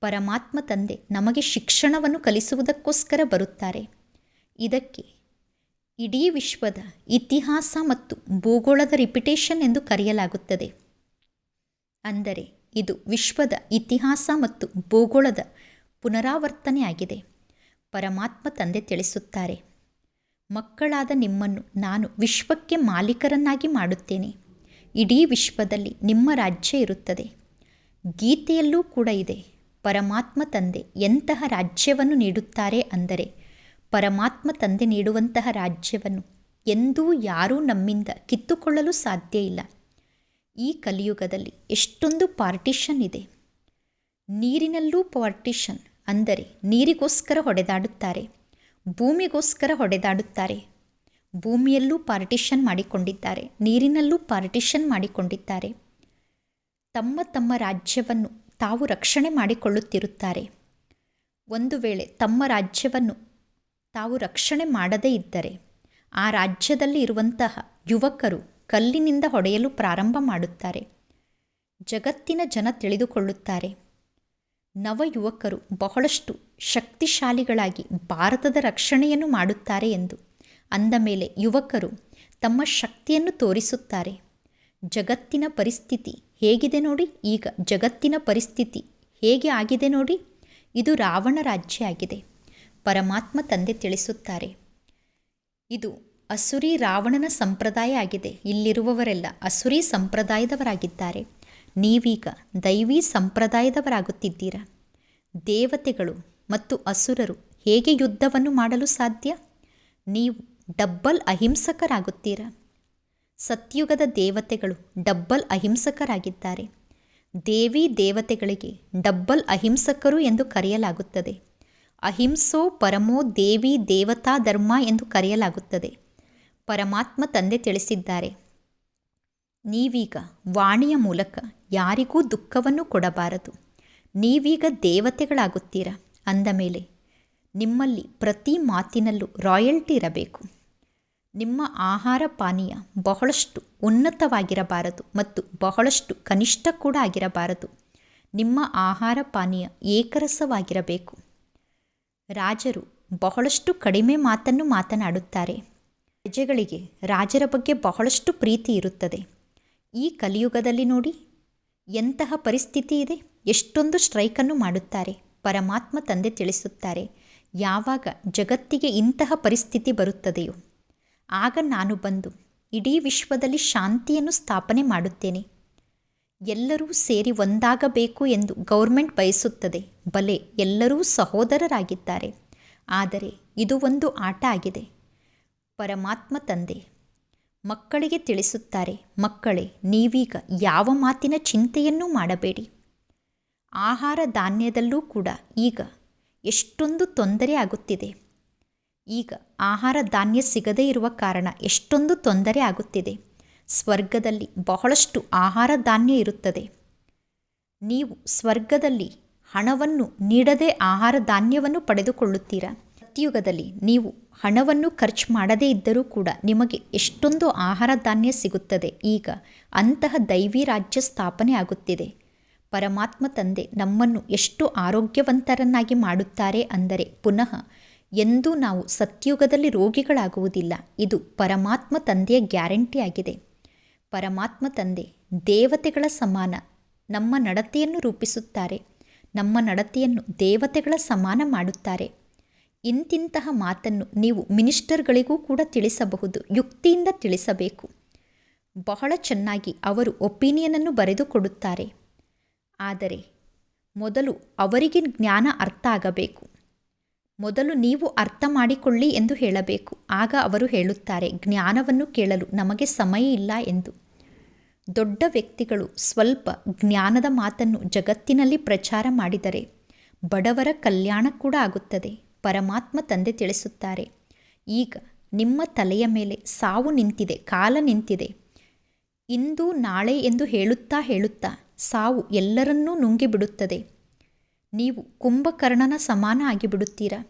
ಪರಮಾತ್ಮ ತಂದೆ ನಮಗೆ ಶಿಕ್ಷಣವನ್ನು ಕಲಿಸುವುದಕ್ಕೋಸ್ಕರ ಬರುತ್ತಾರೆ. ಇದಕ್ಕೆ ಇಡೀ ವಿಶ್ವದ ಇತಿಹಾಸ ಮತ್ತು ಭೂಗೋಳದ ರಿಪಿಟೇಷನ್ ಎಂದು ಕರೆಯಲಾಗುತ್ತದೆ. ಅಂದರೆ ಇದು ವಿಶ್ವದ ಇತಿಹಾಸ ಮತ್ತು ಭೂಗೋಳದ ಪುನರಾವರ್ತನೆಯಾಗಿದೆ. ಪರಮಾತ್ಮ ತಂದೆ ತಿಳಿಸುತ್ತಾರೆ, ಮಕ್ಕಳಾದ ನಿಮ್ಮನ್ನು ನಾನು ವಿಶ್ವಕ್ಕೆ ಮಾಲೀಕರನ್ನಾಗಿ ಮಾಡುತ್ತೇನೆ. ಇಡೀ ವಿಶ್ವದಲ್ಲಿ ನಿಮ್ಮ ರಾಜ್ಯ ಇರುತ್ತದೆ. ಗೀತೆಯಲ್ಲೂ ಕೂಡ ಇದೆ. ಪರಮಾತ್ಮ ತಂದೆ ಎಂತಹ ರಾಜ್ಯವನ್ನು ನೀಡುತ್ತಾರೆ ಅಂದರೆ, ಪರಮಾತ್ಮ ತಂದೆ ನೀಡುವಂತಹ ರಾಜ್ಯವನ್ನು ಎಂದೂ ಯಾರೂ ನಮ್ಮಿಂದ ಕಿತ್ತುಕೊಳ್ಳಲು ಸಾಧ್ಯ ಇಲ್ಲ. ಈ ಕಲಿಯುಗದಲ್ಲಿ ಎಷ್ಟೊಂದು ಪಾರ್ಟಿಷನ್ ಇದೆ. ನೀರಿನಲ್ಲೂ ಪಾರ್ಟಿಷನ್, ಅಂದರೆ ನೀರಿಗೋಸ್ಕರ ಹೊಡೆದಾಡುತ್ತಾರೆ, ಭೂಮಿಗೋಸ್ಕರ ಹೊಡೆದಾಡುತ್ತಾರೆ. ಭೂಮಿಯಲ್ಲೂ ಪಾರ್ಟಿಷನ್ ಮಾಡಿಕೊಂಡಿದ್ದಾರೆ, ನೀರಿನಲ್ಲೂ ಪಾರ್ಟಿಷನ್ ಮಾಡಿಕೊಂಡಿದ್ದಾರೆ. ತಮ್ಮ ತಮ್ಮ ರಾಜ್ಯವನ್ನು ತಾವು ರಕ್ಷಣೆ ಮಾಡಿಕೊಳ್ಳುತ್ತಿರುತ್ತಾರೆ. ಒಂದು ವೇಳೆ ತಮ್ಮ ರಾಜ್ಯವನ್ನು ತಾವು ರಕ್ಷಣೆ ಮಾಡದೇ ಇದ್ದರೆ ಆ ರಾಜ್ಯದಲ್ಲಿ ಇರುವಂತಹ ಯುವಕರು ಕಲ್ಲಿನಿಂದ ಹೊಡೆಯಲು ಪ್ರಾರಂಭ ಮಾಡುತ್ತಾರೆ. ಜಗತ್ತಿನ ಜನ ತಿಳಿದುಕೊಳ್ಳುತ್ತಾರೆ, ನವಯುವಕರು ಬಹಳಷ್ಟು ಶಕ್ತಿಶಾಲಿಗಳಾಗಿ ಭಾರತದ ರಕ್ಷಣೆಯನ್ನು ಮಾಡುತ್ತಾರೆ ಎಂದು ಅಂದ ಮೇಲೆ ಯುವಕರು ತಮ್ಮ ಶಕ್ತಿಯನ್ನು ತೋರಿಸುತ್ತಾರೆ. ಜಗತ್ತಿನ ಪರಿಸ್ಥಿತಿ ಹೇಗಿದೆ ನೋಡಿ. ಈಗ ಜಗತ್ತಿನ ಪರಿಸ್ಥಿತಿ ಹೇಗೆ ಆಗಿದೆ ನೋಡಿ. ಇದು ರಾವಣ ರಾಜ್ಯ ಆಗಿದೆ. ಪರಮಾತ್ಮ ತಂದೆ ತಿಳಿಸುತ್ತಾರೆ, ಇದು ಅಸುರಿ ರಾವಣನ ಸಂಪ್ರದಾಯ ಆಗಿದೆ. ಇಲ್ಲಿರುವವರೆಲ್ಲ ಅಸುರಿ ಸಂಪ್ರದಾಯದವರಾಗಿದ್ದಾರೆ. ನೀವೀಗ ದೈವಿ ಸಂಪ್ರದಾಯದವರಾಗುತ್ತಿದ್ದೀರಾ. ದೇವತೆಗಳು ಮತ್ತು ಅಸುರರು ಹೇಗೆ ಯುದ್ಧವನ್ನು ಮಾಡಲು ಸಾಧ್ಯ? ನೀವು ಡಬ್ಬಲ್ ಅಹಿಂಸಕರಾಗುತ್ತೀರಾ. ಸತ್ಯುಗದ ದೇವತೆಗಳು ಡಬ್ಬಲ್ ಅಹಿಂಸಕರಾಗಿದ್ದಾರೆ. ದೇವಿ ದೇವತೆಗಳಿಗೆ ಡಬ್ಬಲ್ ಅಹಿಂಸಕರು ಎಂದು ಕರೆಯಲಾಗುತ್ತದೆ. ಅಹಿಂಸೋ ಪರಮೋ ದೇವಿ ದೇವತಾ ಧರ್ಮ ಎಂದು ಕರೆಯಲಾಗುತ್ತದೆ. ಪರಮಾತ್ಮ ತಂದೆ ತಿಳಿಸಿದ್ದಾರೆ, ನೀವೀಗ ವಾಣಿಯ ಮೂಲಕ ಯಾರಿಗೂ ದುಃಖವನ್ನು ಕೊಡಬಾರದು. ನೀವೀಗ ದೇವತೆಗಳಾಗುತ್ತೀರಾ. ಅಂದ ಮೇಲೆ ನಿಮ್ಮಲ್ಲಿ ಪ್ರತಿ ಮಾತಿನಲ್ಲೂ ರಾಯಲ್ಟಿ ಇರಬೇಕು. ನಿಮ್ಮ ಆಹಾರ ಪಾನೀಯ ಬಹಳಷ್ಟು ಉನ್ನತವಾಗಿರಬಾರದು ಮತ್ತು ಬಹಳಷ್ಟು ಕನಿಷ್ಠ ಕೂಡ ಆಗಿರಬಾರದು. ನಿಮ್ಮ ಆಹಾರ ಪಾನೀಯ ಏಕರಸವಾಗಿರಬೇಕು. ರಾಜರು ಬಹಳಷ್ಟು ಕಡಿಮೆ ಮಾತನ್ನು ಮಾತನಾಡುತ್ತಾರೆ. ಪ್ರಜೆಗಳಿಗೆ ರಾಜರ ಬಗ್ಗೆ ಬಹಳಷ್ಟು ಪ್ರೀತಿ ಇರುತ್ತದೆ. ಈ ಕಲಿಯುಗದಲ್ಲಿ ನೋಡಿ ಎಂತಹ ಪರಿಸ್ಥಿತಿ ಇದೆ. ಎಷ್ಟೊಂದು ಸ್ಟ್ರೈಕನ್ನು ಮಾಡುತ್ತಾರೆ. ಪರಮಾತ್ಮ ತಂದೆ ತಿಳಿಸುತ್ತಾರೆ, ಯಾವಾಗ ಜಗತ್ತಿಗೆ ಇಂತಹ ಪರಿಸ್ಥಿತಿ ಬರುತ್ತದೆಯೋ ಆಗ ನಾನು ಬಂದು ಇಡೀ ವಿಶ್ವದಲ್ಲಿ ಶಾಂತಿಯನ್ನು ಸ್ಥಾಪನೆ ಮಾಡುತ್ತೇನೆ. ಎಲ್ಲರೂ ಸೇರಿ ಒಂದಾಗಬೇಕು ಎಂದು ಗೌರ್ಮೆಂಟ್ ಬಯಸುತ್ತದೆ. ಬಲೆ ಎಲ್ಲರೂ ಸಹೋದರರಾಗಿದ್ದಾರೆ. ಆದರೆ ಇದು ಒಂದು ಆಟ ಆಗಿದೆ. ಪರಮಾತ್ಮ ತಂದೆ ಮಕ್ಕಳಿಗೆ ತಿಳಿಸುತ್ತಾರೆ, ಮಕ್ಕಳೇ, ನೀವೀಗ ಯಾವ ಮಾತಿನ ಚಿಂತೆಯನ್ನೂ ಮಾಡಬೇಡಿ. ಆಹಾರ ಧಾನ್ಯದಲ್ಲೂ ಕೂಡ ಈಗ ಎಷ್ಟೊಂದು ತೊಂದರೆ ಆಗುತ್ತಿದೆ. ಈಗ ಆಹಾರ ಧಾನ್ಯ ಸಿಗದೇ ಇರುವ ಕಾರಣ ಎಷ್ಟೊಂದು ತೊಂದರೆ ಆಗುತ್ತಿದೆ. ಸ್ವರ್ಗದಲ್ಲಿ ಬಹಳಷ್ಟು ಆಹಾರ ಧಾನ್ಯ ಇರುತ್ತದೆ. ನೀವು ಸ್ವರ್ಗದಲ್ಲಿ ಹಣವನ್ನು ನೀಡದೆ ಆಹಾರ ಧಾನ್ಯವನ್ನು ಪಡೆದುಕೊಳ್ಳುತ್ತೀರಾ. ಸತ್ಯುಗದಲ್ಲಿ ನೀವು ಹಣವನ್ನು ಖರ್ಚು ಮಾಡದೇ ಇದ್ದರೂ ಕೂಡ ನಿಮಗೆ ಎಷ್ಟೊಂದು ಆಹಾರ ಧಾನ್ಯ ಸಿಗುತ್ತದೆ. ಈಗ ಅಂತಹ ದೈವಿ ರಾಜ್ಯ ಸ್ಥಾಪನೆ ಆಗುತ್ತಿದೆ. ಪರಮಾತ್ಮ ತಂದೆ ನಮ್ಮನ್ನು ಎಷ್ಟು ಆರೋಗ್ಯವಂತರನ್ನಾಗಿ ಮಾಡುತ್ತಾರೆ ಅಂದರೆ ಪುನಃ ಎಂದೂ ನಾವು ಸತ್ಯುಗದಲ್ಲಿ ರೋಗಿಗಳಾಗುವುದಿಲ್ಲ. ಇದು ಪರಮಾತ್ಮ ತಂದೆಯ ಗ್ಯಾರಂಟಿ ಆಗಿದೆ. ಪರಮಾತ್ಮ ತಂದೆ ದೇವತೆಗಳ ಸಮಾನ ನಮ್ಮ ನಡತೆಯನ್ನು ರೂಪಿಸುತ್ತಾರೆ. ನಮ್ಮ ನಡತೆಯನ್ನು ದೇವತೆಗಳ ಸಮಾನ ಮಾಡುತ್ತಾರೆ. ಇಂತಿಂತಹ ಮಾತನ್ನು ನೀವು ಮಿನಿಸ್ಟರ್ಗಳಿಗೂ ಕೂಡ ತಿಳಿಸಬಹುದು. ಯುಕ್ತಿಯಿಂದ ತಿಳಿಸಬೇಕು. ಬಹಳ ಚೆನ್ನಾಗಿ ಅವರು ಒಪಿನಿಯನನ್ನು ಬರೆದುಕೊಡುತ್ತಾರೆ. ಆದರೆ ಮೊದಲು ಅವರಿಗೆ ಜ್ಞಾನ ಅರ್ಥ ಆಗಬೇಕು. ಮೊದಲು ನೀವು ಅರ್ಥ ಮಾಡಿಕೊಳ್ಳಿ ಎಂದು ಹೇಳಬೇಕು. ಆಗ ಅವರು ಹೇಳುತ್ತಾರೆ, ಜ್ಞಾನವನ್ನು ಕೇಳಲು ನಮಗೆ ಸಮಯ ಇಲ್ಲ ಎಂದು. ದೊಡ್ಡ ವ್ಯಕ್ತಿಗಳು ಸ್ವಲ್ಪ ಜ್ಞಾನದ ಮಾತನ್ನು ಜಗತ್ತಿನಲ್ಲಿ ಪ್ರಚಾರ ಮಾಡಿದರೆ ಬಡವರ ಕಲ್ಯಾಣ ಕೂಡ ಆಗುತ್ತದೆ. ಪರಮಾತ್ಮ ತಂದೆ ತಿಳಿಸುತ್ತಾರೆ, ಈಗ ನಿಮ್ಮ ತಲೆಯ ಮೇಲೆ ಸಾವು ನಿಂತಿದೆ, ಕಾಲ ನಿಂತಿದೆ. ಇಂದು ನಾಳೆ ಎಂದು ಹೇಳುತ್ತಾ ಹೇಳುತ್ತಾ ಸಾವು ಎಲ್ಲರನ್ನೂ ನುಂಗಿಬಿಡುತ್ತದೆ. ನೀವು ಕುಂಭಕರ್ಣನ ಸಮಾನ ಆಗಿಬಿಡುತ್ತೀರಾ.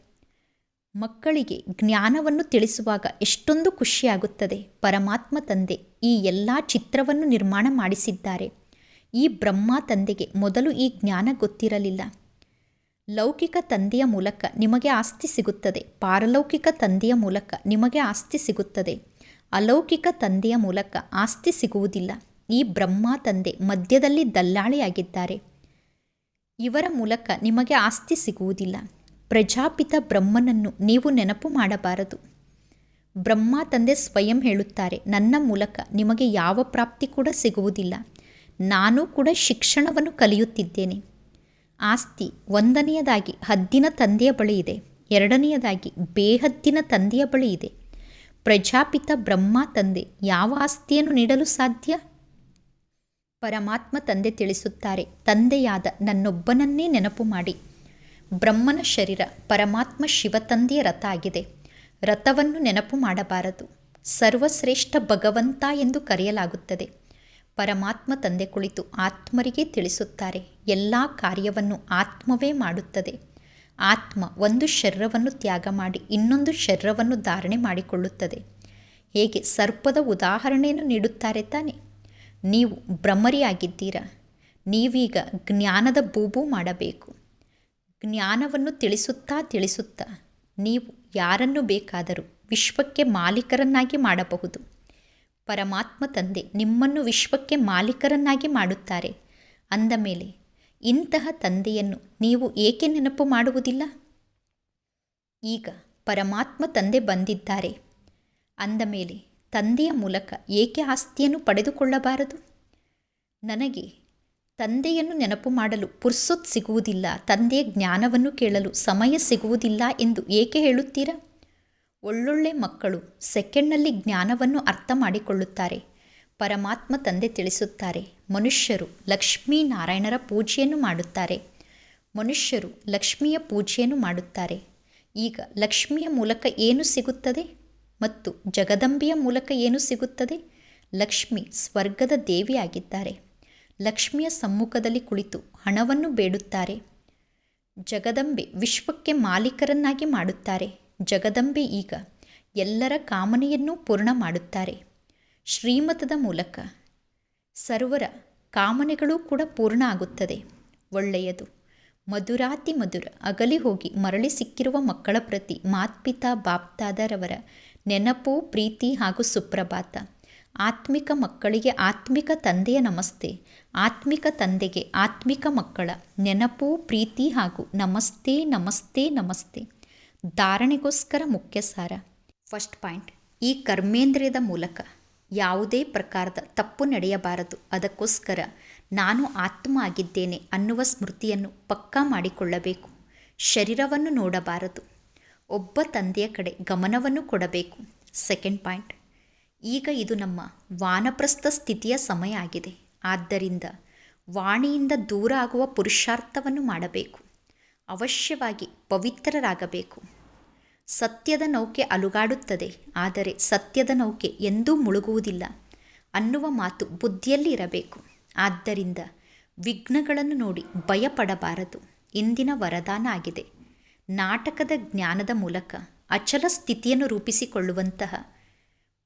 ಮಕ್ಕಳಿಗೆ ಜ್ಞಾನವನ್ನು ತಿಳಿಸುವಾಗ ಎಷ್ಟೊಂದು ಖುಷಿಯಾಗುತ್ತದೆ. ಪರಮಾತ್ಮ ತಂದೆ ಈ ಎಲ್ಲ ಚಿತ್ರವನ್ನು ನಿರ್ಮಾಣ ಮಾಡಿಸಿದ್ದಾರೆ. ಈ ಬ್ರಹ್ಮ ತಂದೆಗೆ ಮೊದಲು ಈ ಜ್ಞಾನ ಗೊತ್ತಿರಲಿಲ್ಲ. ಲೌಕಿಕ ತಂದೆಯ ಮೂಲಕ ನಿಮಗೆ ಆಸ್ತಿ ಸಿಗುತ್ತದೆ. ಪಾರಲೌಕಿಕ ತಂದೆಯ ಮೂಲಕ ನಿಮಗೆ ಆಸ್ತಿ ಸಿಗುತ್ತದೆ. ಅಲೌಕಿಕ ತಂದೆಯ ಮೂಲಕ ಆಸ್ತಿ ಸಿಗುವುದಿಲ್ಲ. ಈ ಬ್ರಹ್ಮ ತಂದೆ ಮಧ್ಯದಲ್ಲಿ ದಲ್ಲಾಳಿಯಾಗಿದ್ದಾರೆ. ಇವರ ಮೂಲಕ ನಿಮಗೆ ಆಸ್ತಿ ಸಿಗುವುದಿಲ್ಲ. ಪ್ರಜಾಪಿತ ಬ್ರಹ್ಮನನ್ನು ನೀವು ನೆನಪು ಮಾಡಬಾರದು. ಬ್ರಹ್ಮ ತಂದೆ ಸ್ವಯಂ ಹೇಳುತ್ತಾರೆ, ನನ್ನ ಮೂಲಕ ನಿಮಗೆ ಯಾವ ಪ್ರಾಪ್ತಿ ಕೂಡ ಸಿಗುವುದಿಲ್ಲ. ನಾನು ಕೂಡ ಶಿಕ್ಷಣವನ್ನು ಕಲಿಯುತ್ತಿದ್ದೇನೆ. ಆಸ್ತಿ ಒಂದನೆಯದಾಗಿ ಹದ್ದಿನ ತಂದೆಯ ಬಳಿ ಇದೆ. ಎರಡನೆಯದಾಗಿ ಬೇಹದ್ದಿನ ತಂದೆಯ ಬಳಿ ಇದೆ. ಪ್ರಜಾಪಿತ ಬ್ರಹ್ಮ ತಂದೆ ಯಾವ ಆಸ್ತಿಯನ್ನು ನೀಡಲು ಸಾಧ್ಯ? ಪರಮಾತ್ಮ ತಂದೆ ತಿಳಿಸುತ್ತಾರೆ, ತಂದೆಯಾದ ನನ್ನೊಬ್ಬನನ್ನೇ ನೆನಪು ಮಾಡಿ. ಬ್ರಹ್ಮನ ಶರೀರ ಪರಮಾತ್ಮ ಶಿವ ತಂದೆಯ ರಥ ಆಗಿದೆ. ರಥವನ್ನು ನೆನಪು ಮಾಡಬಾರದು. ಸರ್ವಶ್ರೇಷ್ಠ ಭಗವಂತ ಎಂದು ಕರೆಯಲಾಗುತ್ತದೆ. ಪರಮಾತ್ಮ ತಂದೆ ಕುಳಿತು ಆತ್ಮರಿಗೆ ತಿಳಿಸುತ್ತಾರೆ, ಎಲ್ಲ ಕಾರ್ಯವನ್ನು ಆತ್ಮವೇ ಮಾಡುತ್ತದೆ. ಆತ್ಮ ಒಂದು ಶರೀರವನ್ನು ತ್ಯಾಗ ಮಾಡಿ ಇನ್ನೊಂದು ಶರೀರವನ್ನು ಧಾರಣೆ ಮಾಡಿಕೊಳ್ಳುತ್ತದೆ. ಹೇಗೆ ಸರ್ಪದ ಉದಾಹರಣೆಯನ್ನು ನೀಡುತ್ತಾರೆ ತಾನೆ. ನೀವು ಭ್ರಮರಿಯಾಗಿದ್ದೀರಾ. ನೀವೀಗ ಜ್ಞಾನದ ಬೂಬು ಮಾಡಬೇಕು. ಜ್ಞಾನವನ್ನು ತಿಳಿಸುತ್ತಾ ನೀವು ಯಾರನ್ನು ಬೇಕಾದರೂ ವಿಶ್ವಕ್ಕೆ ಮಾಲೀಕರನ್ನಾಗಿ ಮಾಡಬಹುದು. ಪರಮಾತ್ಮ ತಂದೆ ನಿಮ್ಮನ್ನು ವಿಶ್ವಕ್ಕೆ ಮಾಲೀಕರನ್ನಾಗಿ ಮಾಡುತ್ತಾರೆ. ಅಂದ ಮೇಲೆ ಇಂತಹ ತಂದೆಯನ್ನು ನೀವು ಏಕೆ ನೆನಪು ಮಾಡುವುದಿಲ್ಲ? ಈಗ ಪರಮಾತ್ಮ ತಂದೆ ಬಂದಿದ್ದಾರೆ ಅಂದ ಮೇಲೆ ತಂದೆಯ ಮೂಲಕ ಏಕೆ ಆಸ್ತಿಯನ್ನು ಪಡೆದುಕೊಳ್ಳಬಾರದು? ನನಗೆ ತಂದೆಯನ್ನು ನೆನಪು ಮಾಡಲು ಪುರ್ಸೊತ್ ಸಿಗುವುದಿಲ್ಲ, ತಂದೆಯ ಜ್ಞಾನವನ್ನು ಕೇಳಲು ಸಮಯ ಸಿಗುವುದಿಲ್ಲ ಎಂದು ಏಕೆ ಹೇಳುತ್ತೀರಾ? ಒಳ್ಳೊಳ್ಳೆ ಮಕ್ಕಳು ಸೆಕೆಂಡ್ನಲ್ಲಿ ಜ್ಞಾನವನ್ನು ಅರ್ಥ ಮಾಡಿಕೊಳ್ಳುತ್ತಾರೆ. ಪರಮಾತ್ಮ ತಂದೆ ತಿಳಿಸುತ್ತಾರೆ, ಮನುಷ್ಯರು ಲಕ್ಷ್ಮೀನಾರಾಯಣರ ಪೂಜೆಯನ್ನು ಮಾಡುತ್ತಾರೆ. ಮನುಷ್ಯರು ಲಕ್ಷ್ಮಿಯ ಪೂಜೆಯನ್ನು ಮಾಡುತ್ತಾರೆ. ಈಗ ಲಕ್ಷ್ಮಿಯ ಮೂಲಕ ಏನು ಸಿಗುತ್ತದೆ ಮತ್ತು ಜಗದಂಬೆಯ ಮೂಲಕ ಏನು ಸಿಗುತ್ತದೆ? ಲಕ್ಷ್ಮಿ ಸ್ವರ್ಗದ ದೇವಿಯಾಗಿದ್ದಾರೆ. ಲಕ್ಷ್ಮಿಯ ಸಮ್ಮುಖದಲ್ಲಿ ಕುಳಿತು ಹಣವನ್ನು ಬೇಡುತ್ತಾರೆ. ಜಗದಂಬೆ ವಿಶ್ವಕ್ಕೆ ಮಾಲೀಕರನ್ನಾಗಿ ಮಾಡುತ್ತಾರೆ. ಜಗದಂಬೆ ಈಗ ಎಲ್ಲರ ಕಾಮನೆಯನ್ನೂ ಪೂರ್ಣ ಮಾಡುತ್ತಾರೆ. ಶ್ರೀಮತದ ಮೂಲಕ ಸರ್ವರ ಕಾಮನೆಗಳೂ ಕೂಡ ಪೂರ್ಣ ಆಗುತ್ತದೆ. ಒಳ್ಳೆಯದು. ಮಧುರಾತಿ ಮಧುರ ಅಗಲಿ ಹೋಗಿ ಮರಳಿ ಸಿಕ್ಕಿರುವ ಮಕ್ಕಳ ಪ್ರತಿ ಮಾತ್ಪಿತಾ ಬಾಪ್ದಾದರವರ ನೆನಪು, ಪ್ರೀತಿ ಹಾಗೂ ಸುಪ್ರಭಾತ. ಆತ್ಮಿಕ ಮಕ್ಕಳಿಗೆ ಆತ್ಮಿಕ ತಂದೆಯ ನಮಸ್ತೆ. ಆತ್ಮಿಕ ತಂದೆಗೆ ಆತ್ಮಿಕ ಮಕ್ಕಳ ನೆನಪು, ಪ್ರೀತಿ ಹಾಗೂ ನಮಸ್ತೆ ನಮಸ್ತೆ ನಮಸ್ತೆ. ಧಾರಣೆಗೋಸ್ಕರ ಮುಖ್ಯ ಸಾರ. ಫಸ್ಟ್ ಪಾಯಿಂಟ್, ಈ ಕರ್ಮೇಂದ್ರಿಯದ ಮೂಲಕ ಯಾವುದೇ ಪ್ರಕಾರದ ತಪ್ಪು ನಡೆಯಬಾರದು. ಅದಕ್ಕೋಸ್ಕರ ನಾನು ಆತ್ಮ ಆಗಿದ್ದೇನೆ ಅನ್ನುವ ಸ್ಮೃತಿಯನ್ನು ಪಕ್ಕಾ ಮಾಡಿಕೊಳ್ಳಬೇಕು. ಶರೀರವನ್ನು ನೋಡಬಾರದು. ಒಬ್ಬ ತಂದೆಯ ಕಡೆ ಗಮನವನ್ನು ಕೊಡಬೇಕು. ಸೆಕೆಂಡ್ ಪಾಯಿಂಟ್, ಈಗ ಇದು ನಮ್ಮ ವಾನಪ್ರಸ್ಥ ಸ್ಥಿತಿಯ ಸಮಯ ಆಗಿದೆ. ಆದ್ದರಿಂದ ವಾಣಿಯಿಂದ ದೂರ ಆಗುವ ಪುರುಷಾರ್ಥವನ್ನು ಮಾಡಬೇಕು. ಅವಶ್ಯವಾಗಿ ಪವಿತ್ರರಾಗಬೇಕು. ಸತ್ಯದ ನೌಕೆ ಅಲುಗಾಡುತ್ತದೆ, ಆದರೆ ಸತ್ಯದ ನೌಕೆ ಎಂದೂ ಮುಳುಗುವುದಿಲ್ಲ ಅನ್ನುವ ಮಾತು ಬುದ್ಧಿಯಲ್ಲಿ ಇರಬೇಕು. ಆದ್ದರಿಂದ ವಿಘ್ನಗಳನ್ನು ನೋಡಿ ಭಯಪಡಬಾರದು. ಇಂದಿನ ವರದಾನ ಆಗಿದೆ. ನಾಟಕದ ಜ್ಞಾನದ ಮೂಲಕ ಅಚಲ ಸ್ಥಿತಿಯನ್ನು ರೂಪಿಸಿಕೊಳ್ಳುವಂತಹ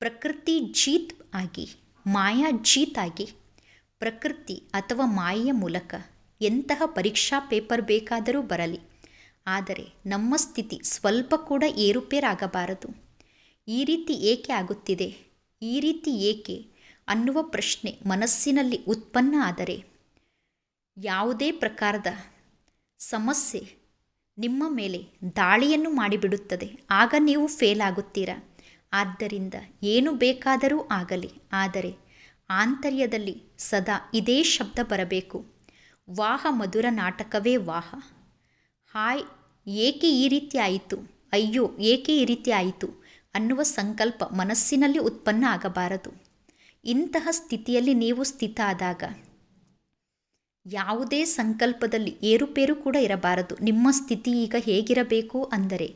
ಪ್ರಕೃತಿ ಜೀತ್ ಆಗಿ, ಮಾಯಾ ಜೀತ್ ಆಗಿ, ಪ್ರಕೃತಿ ಅಥವಾ ಮಾಯೆಯ ಮೂಲಕ ಎಂತಹ ಪರೀಕ್ಷಾ ಪೇಪರ್ ಬೇಕಾದರೂ ಬರಲಿ, ಆದರೆ ನಮ್ಮ ಸ್ಥಿತಿ ಸ್ವಲ್ಪ ಕೂಡ ಏರುಪೇರಾಗಬಾರದು. ಈ ರೀತಿ ಏಕೆ ಆಗುತ್ತಿದೆ, ಈ ರೀತಿ ಏಕೆ ಅನ್ನುವ ಪ್ರಶ್ನೆ ಮನಸ್ಸಿನಲ್ಲಿ ಉತ್ಪನ್ನ ಆದರೆ ಯಾವುದೇ ಪ್ರಕಾರದ ಸಮಸ್ಯೆ ನಿಮ್ಮ ಮೇಲೆ ದಾಳಿಯನ್ನು ಮಾಡಿಬಿಡುತ್ತದೆ. ಆಗ ನೀವು ಫೇಲ್ ಆಗುತ್ತೀರಾ. ಆದ್ದರಿಂದ ಏನು ಬೇಕಾದರೂ ಆಗಲಿ, ಆದರೆ ಆಂತರ್ಯದಲ್ಲಿ ಸದಾ ಇದೇ ಶಬ್ದ ಬರಬೇಕು, ವಾಹ ಮಧುರ ನಾಟಕವೇ ವಾಹ. ಹಾಯ್, ಏಕೆ ಈ ರೀತಿ ಆಯಿತು, ಅಯ್ಯೋ ಏಕೆ ಈ ರೀತಿ ಆಯಿತು ಅನ್ನುವ ಸಂಕಲ್ಪ ಮನಸ್ಸಿನಲ್ಲಿ ಉತ್ಪನ್ನ ಆಗಬಾರದು. ಇಂತಹ ಸ್ಥಿತಿಯಲ್ಲಿ ನೀವು ಸ್ಥಿತ ಆದಾಗ ಯಾವುದೇ ಸಂಕಲ್ಪದಲ್ಲಿ ಏರುಪೇರು ಕೂಡ ಇರಬಾರದು. ನಿಮ್ಮ ಸ್ಥಿತಿ ಈಗ ಹೇಗಿರಬೇಕು ಅಂದರೆ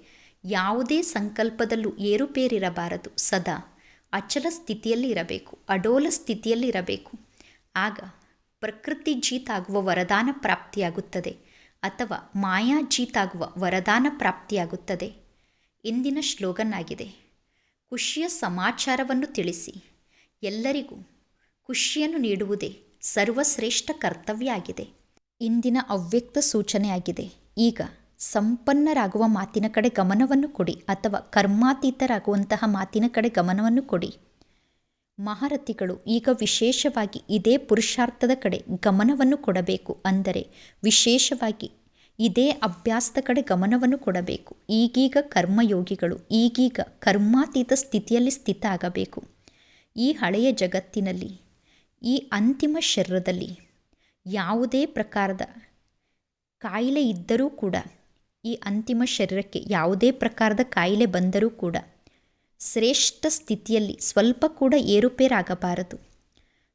ಯಾವುದೇ ಸಂಕಲ್ಪದಲ್ಲೂ ಏರುಪೇರಿರಬಾರದು. ಸದಾ ಅಚಲ ಸ್ಥಿತಿಯಲ್ಲಿ ಇರಬೇಕು, ಅಡೋಲ ಸ್ಥಿತಿಯಲ್ಲಿ ಇರಬೇಕು. ಆಗ ಪ್ರಕೃತಿ ಜೀತಾಗುವ ವರದಾನ ಪ್ರಾಪ್ತಿಯಾಗುತ್ತದೆ ಅಥವಾ ಮಾಯಾ ಜೀತಾಗುವ ವರದಾನ ಪ್ರಾಪ್ತಿಯಾಗುತ್ತದೆ. ಇಂದಿನ ಶ್ಲೋಗನ್ ಆಗಿದೆ, ಖುಷಿಯ ಸಮಾಚಾರವನ್ನು ತಿಳಿಸಿ. ಎಲ್ಲರಿಗೂ ಖುಷಿಯನ್ನು ನೀಡುವುದೇ ಸರ್ವಶ್ರೇಷ್ಠ ಕರ್ತವ್ಯ ಆಗಿದೆ. ಇಂದಿನ ಅವ್ಯಕ್ತ ಸೂಚನೆಯಾಗಿದೆ. ಈಗ ಸಂಪನ್ನರಾಗುವ ಮಾತಿನ ಕಡೆ ಗಮನವನ್ನು ಕೊಡಿ ಅಥವಾ ಕರ್ಮಾತೀತರಾಗುವಂತಹ ಮಾತಿನ ಕಡೆ ಗಮನವನ್ನು ಕೊಡಿ. ಮಹಾರಥಿಗಳು ಈಗ ವಿಶೇಷವಾಗಿ ಇದೇ ಪುರುಷಾರ್ಥದ ಕಡೆ ಗಮನವನ್ನು ಕೊಡಬೇಕು. ಅಂದರೆ ವಿಶೇಷವಾಗಿ ಇದೇ ಅಭ್ಯಾಸದ ಕಡೆ ಗಮನವನ್ನು ಕೊಡಬೇಕು. ಈಗೀಗ ಕರ್ಮಯೋಗಿಗಳು ಈಗೀಗ ಕರ್ಮಾತೀತ ಸ್ಥಿತಿಯಲ್ಲಿ ಸ್ಥಿತ ಆಗಬೇಕು. ಈ ಹಳೆಯ ಜಗತ್ತಿನಲ್ಲಿ, ಈ ಅಂತಿಮ ಶರೀರದಲ್ಲಿ ಯಾವುದೇ ಪ್ರಕಾರದ ಕಾಯಿಲೆ ಇದ್ದರೂ ಕೂಡ, ಈ ಅಂತಿಮ ಶರೀರಕ್ಕೆ ಯಾವುದೇ ಪ್ರಕಾರದ ಕಾಯಿಲೆ ಬಂದರೂ ಕೂಡ ಶ್ರೇಷ್ಠ ಸ್ಥಿತಿಯಲ್ಲಿ ಸ್ವಲ್ಪ ಕೂಡ ಏರುಪೇರಾಗಬಾರದು.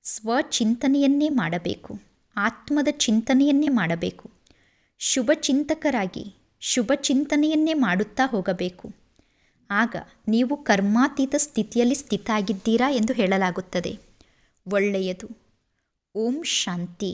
ಸ್ವಚಿಂತನೆಯನ್ನೇ ಮಾಡಬೇಕು, ಆತ್ಮದ ಚಿಂತನೆಯನ್ನೇ ಮಾಡಬೇಕು. ಶುಭ ಚಿಂತಕರಾಗಿ ಶುಭ ಚಿಂತನೆಯನ್ನೇ ಮಾಡುತ್ತಾ ಹೋಗಬೇಕು. ಆಗ ನೀವು ಕರ್ಮಾತೀತ ಸ್ಥಿತಿಯಲ್ಲಿ ಸ್ಥಿತ ಆಗಿದ್ದೀರಾ ಎಂದು ಹೇಳಲಾಗುತ್ತದೆ. ಒಳ್ಳೆಯದು. ಓಂ ಶಾಂತಿ.